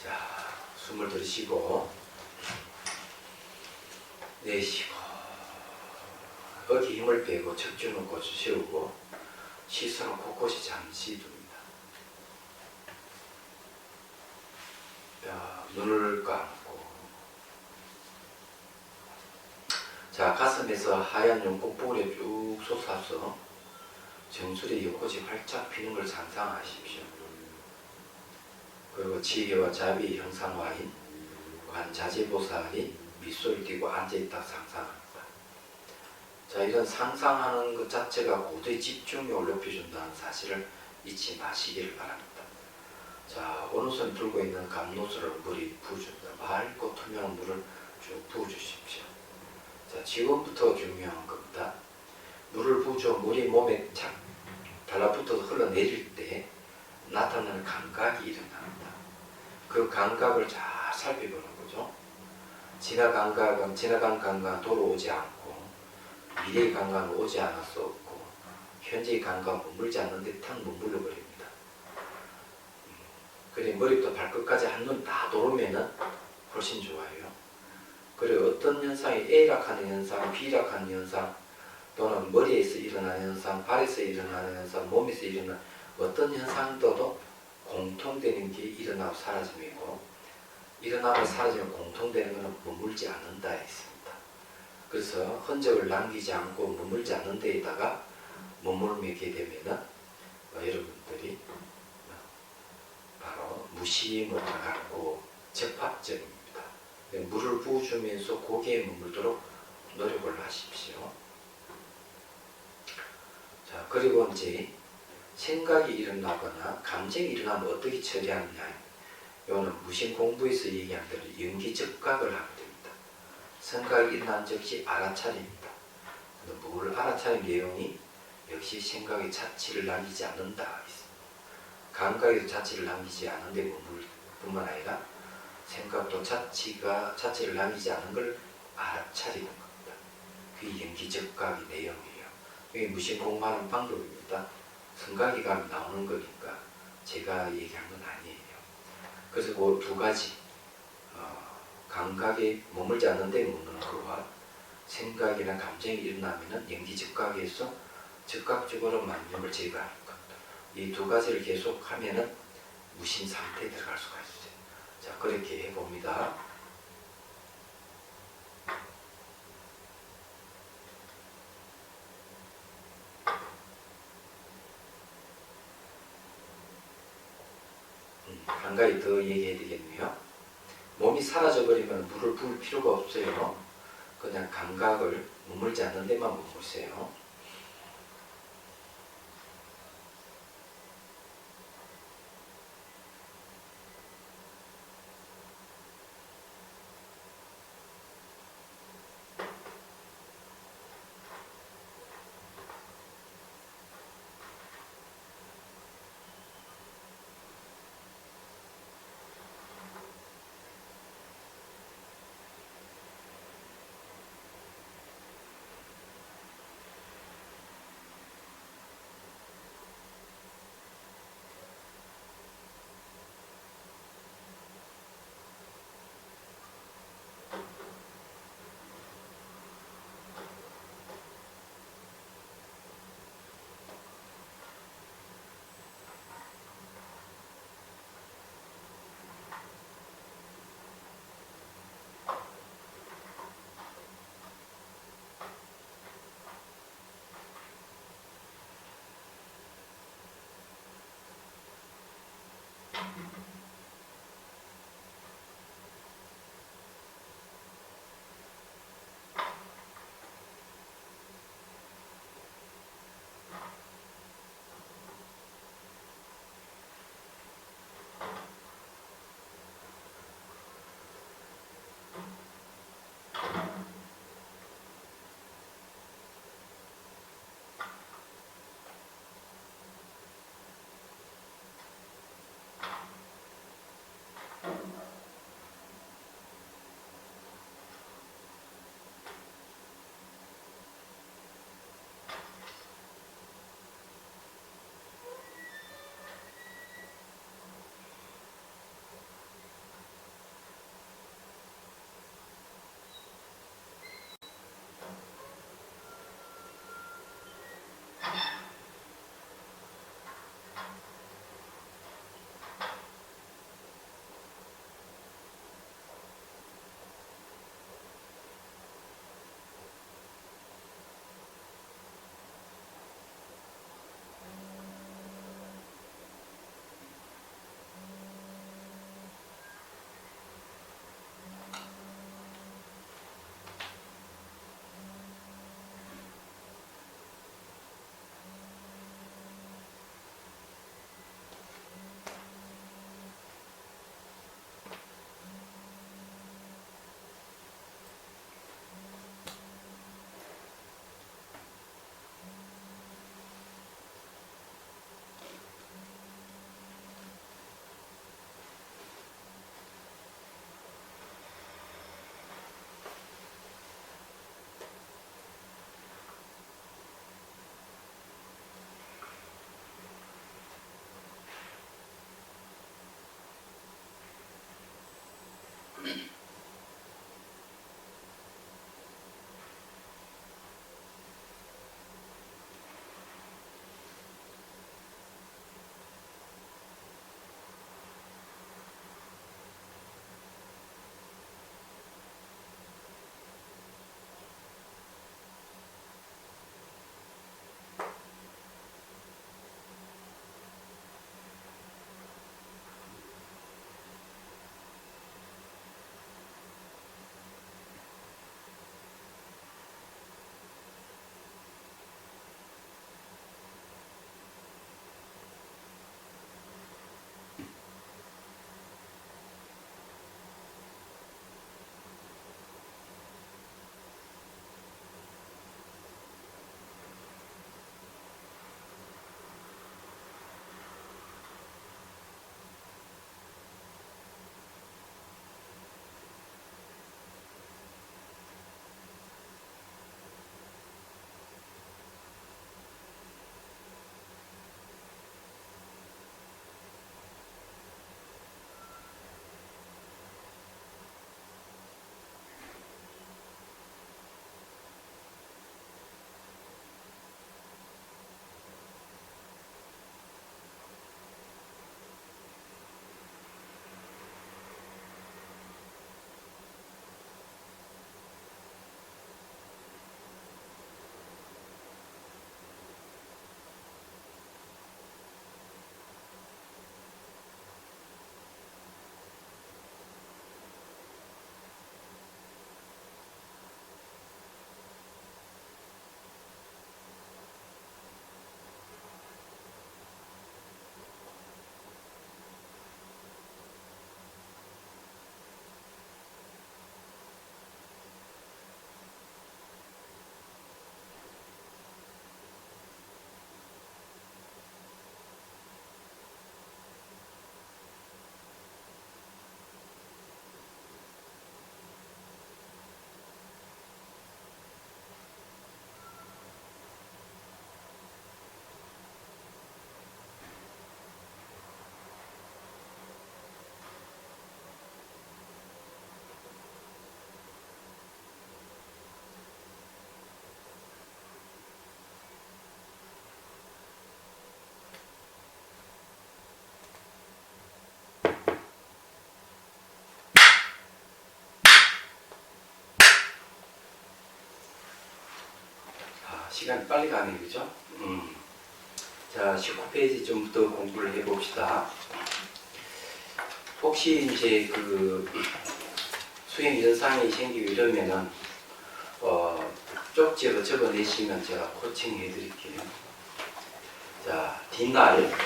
자, 숨을 들이쉬고 내쉬고 어깨 힘을 빼고 척추는 고추 세우고 시선은 곳곳이 잠시 둡니다. 자, 눈을 감고 자, 가슴에서 하얀 용꽃볼에 쭉 솟아서 정수리 연꽃이 활짝 피는 걸 상상하십시오. 그리고 지혜와 자비의 형상화인 관자재보살이 미소를 띠고 앉아있다 상상합니다. 자, 이런 상상하는 것 자체가 고도의 집중력을 높여준다는 사실을 잊지 마시기를 바랍니다. 자, 오른손 들고 있는 감노수를 물이 부어줍니다. 맑고 투명한 물을 쭉 부어주십시오. 자, 지금부터 중요한 겁니다. 물을 부어줘 물이 몸에 착 달라붙어서 흘러내릴 때 나타나는 감각이 일어납니다. 그 감각을 잘 살펴보는 거죠. 지나간 감각은 돌아오지 않고 미래의 감각은 오지 않았었고 현재의 감각은 머물지 않는 듯한 머물러 버립니다. 그래 머리부터 발끝까지 한눈 다 돌으면은 훨씬 좋아요. 그리고 어떤 현상이 A락하는 현상, B락하는 현상 또는 머리에서 일어나는 현상, 발에서 일어나는 현상, 몸에서 일어나는 어떤 현상도 공통되는 게 일어나고 사라짐이고 일어나고 사라지면 공통되는 것은 머물지 않는다 했습니다. 그래서 흔적을 남기지 않고 머물지 않는 데에다가 머물게 되면은 여러분들이 바로 무심으로 가고 적합적입니다. 물을 부어주면서 고개에 머물도록 노력을 하십시오. 자, 그리고 이제 생각이 일어나거나 감정이 일어나면 어떻게 처리하느냐. 이거는 무심 공부에서 얘기한 대로 연기적각을 하게 됩니다. 생각이 일어난 즉시 알아차립니다. 뭘 알아차린 내용이 역시 생각의 자취를 남기지 않는다. 감각에도 자취를 남기지 않는데 머물 뿐만 아니라 생각도 자취를 남기지 않은 걸 알아차리는 겁니다. 그게 연기적각의 내용이에요. 이게 무심 공부하는 방법입니다. 생각이 가면 나오는 거니까 제가 얘기한 건 아니에요. 그래서 그 두 가지 감각에 머물지 않는 데 머무는 거와 생각이나 감정이 일어나면은 영지즉각에서 즉각적으로 만족을 제거하는 것. 이 두 가지를 계속하면은 무심 상태에 들어갈 수가 있어요. 자, 그렇게 해봅니다. 한 가지 더 얘기해야 되겠네요. 몸이 사라져버리면 물을 부을 필요가 없어요. 그냥 감각을 머물지 않는 데만 머무르세요. 시간이 빨리 가네, 그죠? 자, 19페이지 좀 더 공부를 해봅시다. 혹시 이제 그 수행 연상이 생기고 이러면은 쪽지로 적어내시면 제가 코칭해 드릴게요. 자, 뒷날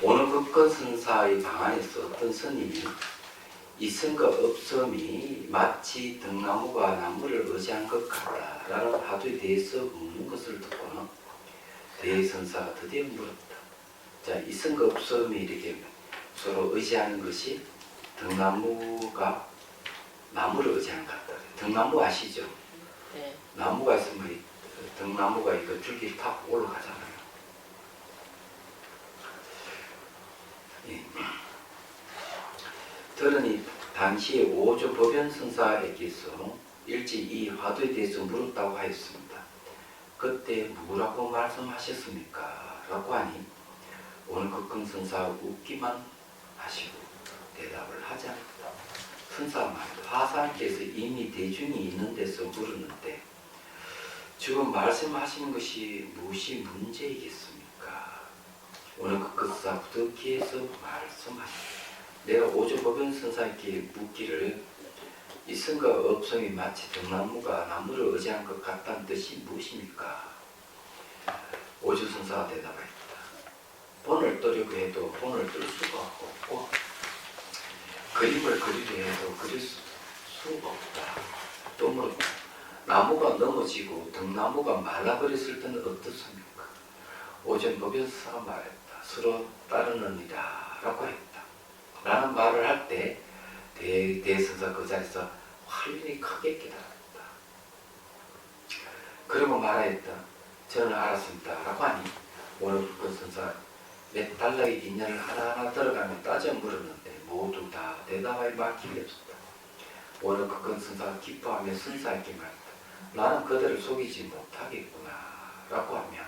오늘 극건선사의 방안에서 어떤 스님이 있음과 없음이 마치 등나무가 나무를 의지한 것 같다라는 화두에 대해서 묻는 것을 듣고는 대선사가 드디어 물었다. 자, 있음과 없음이 이렇게 서로 의지하는 것이 등나무가 나무를 의지하는 것 같다. 등나무 아시죠? 네. 나무가 있으면 등나무가 이거 줄기를 타고 올라가잖아요. 예. 들으니 당시에 오조 법연선사에게서 일찍 이 화두에 대해서 물었다고 하였습니다. 그때 뭐라고 말씀하셨습니까? 라고 하니 오늘 극근선사 웃기만 하시고 대답을 하지 않았다. 선사 말도 화사께서 이미 대중이 있는 데서 물었는데 지금 말씀하시는 것이 무엇이 문제이겠습니까? 오늘 극근선사 부득이해서 말씀하셨다. 내가 오조 법연선사에게 묻기를 있음과 없음이 마치 등나무가 나무를 의지한 것 같다는 뜻이 무엇입니까? 오조선사가 대답했다. 본을 뜨려고 해도 본을 뜰 수가 없고 그림을 그리려 해도 그릴 수가 없다. 또 물었다. 나무가 넘어지고 등나무가 말라버렸을 때는 어떻습니까? 오전 법연선사가 말했다. 서로 따르느니라 라고 했다. 라는 말을 할 때 대선사 그 자리에서 환히 크게 깨달았다. 그리고 말하였다. 저는 알았습니다. 라고 하니 오늘 극건선사 몇 달러의 인연을 하나하나 들어가며 따져 물었는데 모두 다 대답할 막힘이 없었다. 오늘 극건선사가 기뻐하며 선사에게 말했다. 나는 그들을 속이지 못하겠구나. 라고 하며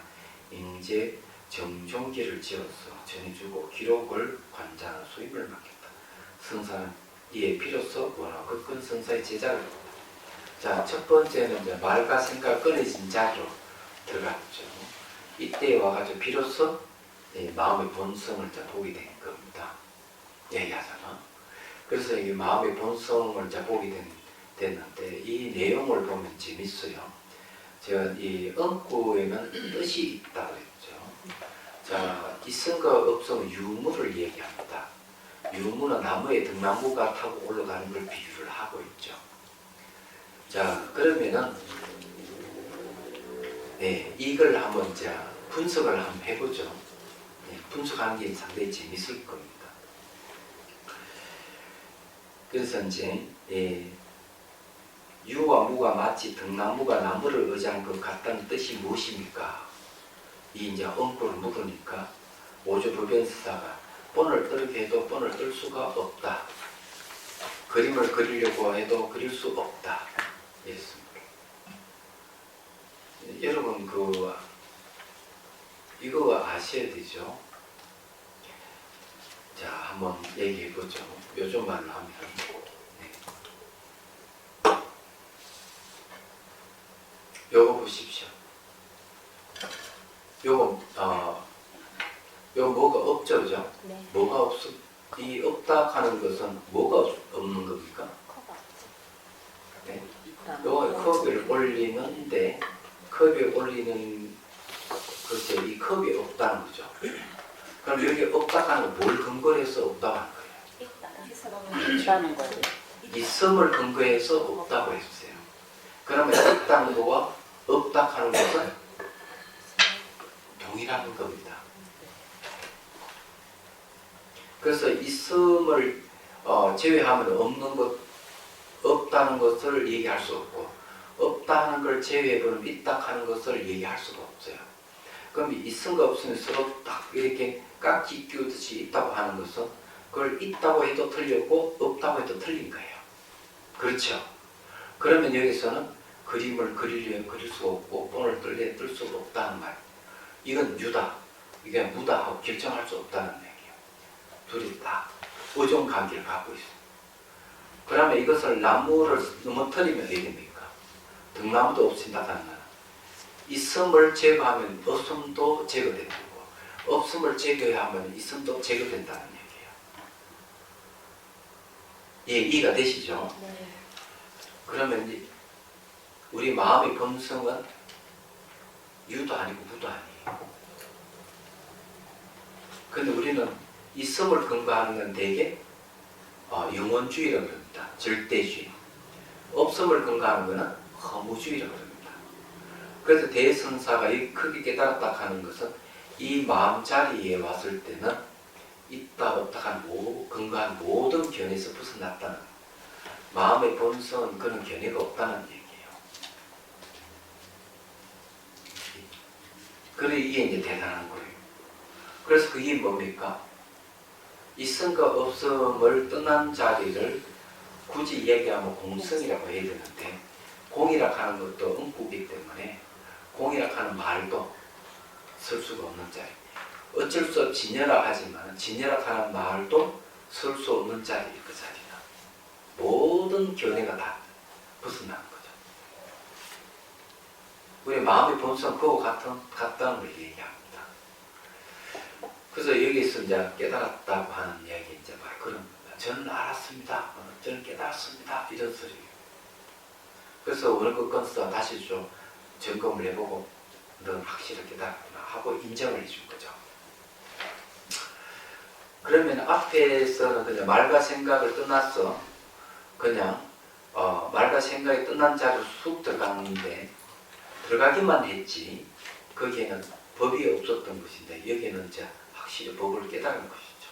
인제 정종기를 지어서 전해주고 기록을 관장하는 수임을 맡겼다. 선사는 이에 비로소 원하 극건선사의 제자를 했다. 자, 첫 번째는 이제 말과 생각 끊어진 자로 들어갔죠. 이때 와가지고 비로소 마음의 본성을 이제 보게 된 겁니다. 얘기하잖아. 그래서 이 마음의 본성을 이제 보게 됐는데 이 내용을 보면 재밌어요. 제가 이 엉구에는 뜻이 있다 그랬죠. 자, 있음과 없음은 유무를 얘기합니다. 유무는 나무에 등나무가 타고 올라가는 걸 비유를 하고 있죠. 자, 그러면은 이걸 한번 이제 분석을 한번 해보죠. 분석하는 게 상당히 재밌을 겁니다. 그래서 이제 유와 무가 마치 등나무가 나무를 의지한 것 같다는 뜻이 무엇입니까? 이 이제 엉구를 물으니까 오조법연사가 본을 뜨게 해도 본을 뜰 수가 없다. 그림을 그리려고 해도 그릴 수 없다. 이랬습니다. 여러분 이거 아셔야 되죠. 자, 한번 얘기해 보죠. 요즘 말로 하면 요거 보십시오. 요거 뭐가 없죠, 그죠? 네. 뭐가 없어? 이 없다 하는 것은 뭐가 없는 겁니까? 커가 없죠. 네. 요거 컵을 올리는데 컵이 올리는 글쎄 이 컵이 없다는 거죠. 그럼 여기 없다 하는 건 뭘 근거로 해서 없다고 하는 거예요? 있다는 거죠. 있음을 근거해서 없다고 했어요. 그러면 있다는 거와 없다 하는 것은 동일한 겁니다. 그래서 있음을 제외하면 없는 것, 없다는 것을 얘기할 수 없고 없다 하는 걸 제외해버리면 있다 하는 것을 얘기할 수가 없어요. 그럼 있음과 없음이 서로 딱 이렇게 깍지 끼우듯이 있다고 하는 것은 그걸 있다고 해도 틀렸고 없다고 해도 틀린 거예요. 그렇죠? 그러면 여기서는 그림을 그리려면 그릴 수 없고 본을 뜰래 뜰 수가 없다는 말. 이건 유다, 이게 무다 하고 결정할 수 없다는 얘기예요. 둘이 다 의존 관계를 갖고 있어요. 그러면 이것을 나무를 넘어뜨리면 어떻게 됩니까? 등나무도 없어진다는 거는 있음을 제거하면 없음도 제거되는 거고, 없음을 제거하면 있음도 제거된다는 얘기예요. 예, 이해가 되시죠? 네. 그러면 이제 우리 마음의 본성은 유도 아니고 무도 아니에요. 근데 우리는 있음을 근거하는 건 대개 영원주의라고 그럽니다. 절대주의. 없음을 근거하는 것은 허무주의라고 그럽니다. 그래서 대선사가 이 크게 깨달았다 하는 것은 이 마음 자리에 왔을 때는 있다 없다 하는 근거한 모든 견해에서 벗어났다는, 마음의 본성은 그런 견해가 없다는 얘기예요. 그래, 이게 이제 대단한 거예요. 그래서 그게 뭡니까? 있음과 없음을 떠난 자리를 굳이 이야기하면 공성이라고 해야 되는데, 공이라고 하는 것도 음구이기 때문에 공이라고 하는 말도 쓸 수가 없는 자리. 어쩔 수 없이 진여라 하지만 진여라 하는 말도 쓸 수 없는 자리예요. 그 자리는 모든 견해가 다 벗어나는 거죠. 우리 마음의 본성 그와 같다는 걸 얘기합니다. 그래서 여기서 이제 깨달았다고 하는 이야기 이제 말 그런 겁니다. 저는 알았습니다. 저는 깨달았습니다. 이런 소리예요. 그래서 오늘 그 건서 다시 좀 점검을 해보고 넌 확실히 깨달았구나 하고 인정을 해준 거죠. 그러면 앞에서는 그냥 말과 생각을 떠나서 그냥 말과 생각이 떠난 자리로 쑥 들어가는데 들어가기만 했지 거기에는 법이 없었던 것인데 여기에는 이제 확실히 법을 깨달은 것이죠.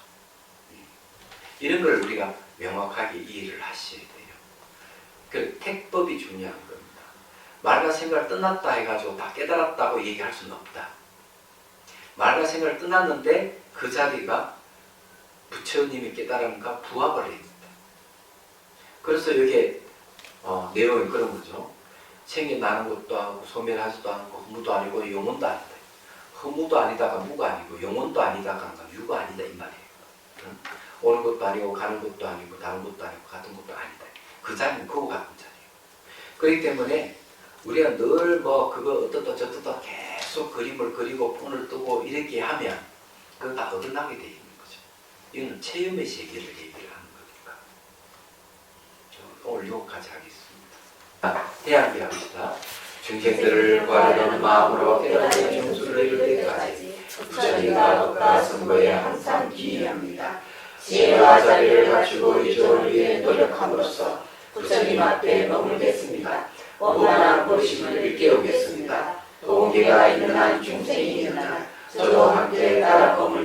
이런 걸 우리가 명확하게 이해를 하셔야 돼요. 그 택법이 중요한 겁니다. 말과 생각을 떠났다 해가지고 다 깨달았다고 얘기할 수는 없다. 말과 생각을 떠났는데 그 자리가 부처님이 깨달음과 부합을 합니다. 그래서 여기에 내용이 그런 거죠. 생겨나는 것도 아니고 소멸하지도 않고 허무도 아니고 영혼도 아니다. 허무도 아니다가 무가 아니고 영혼도 아니다가 유가 아니다 이 말이에요. 오는 것도 아니고 가는 것도 아니고 다른 것도 아니고 같은 것도 아니다. 그 자리는 그거 같은 자리예요. 그렇기 때문에 우리가 늘 그거 어떻다 저떻다 계속 그림을 그리고 폰을 뜨고 이렇게 하면 그건 다 어긋나게 돼 있는 거죠. 이거는 체험의 세계를 얘기를 하는 거니까. 오늘 요거까지 하겠습니다. 대학비 합시다. 중생들을 구하려는 마음으로 깨달은 중수를 이룰 때까지 부처님과 법과 선거에 항상 기이합니다. 지혜와 자비를 갖추고 이조를 위해 노력함으로써 부처님 앞에 머물겠습니다. 원만한 보심을 일깨우겠습니다. 동기가 있는 한 중생이 있는 한 저도 함께 따라 머물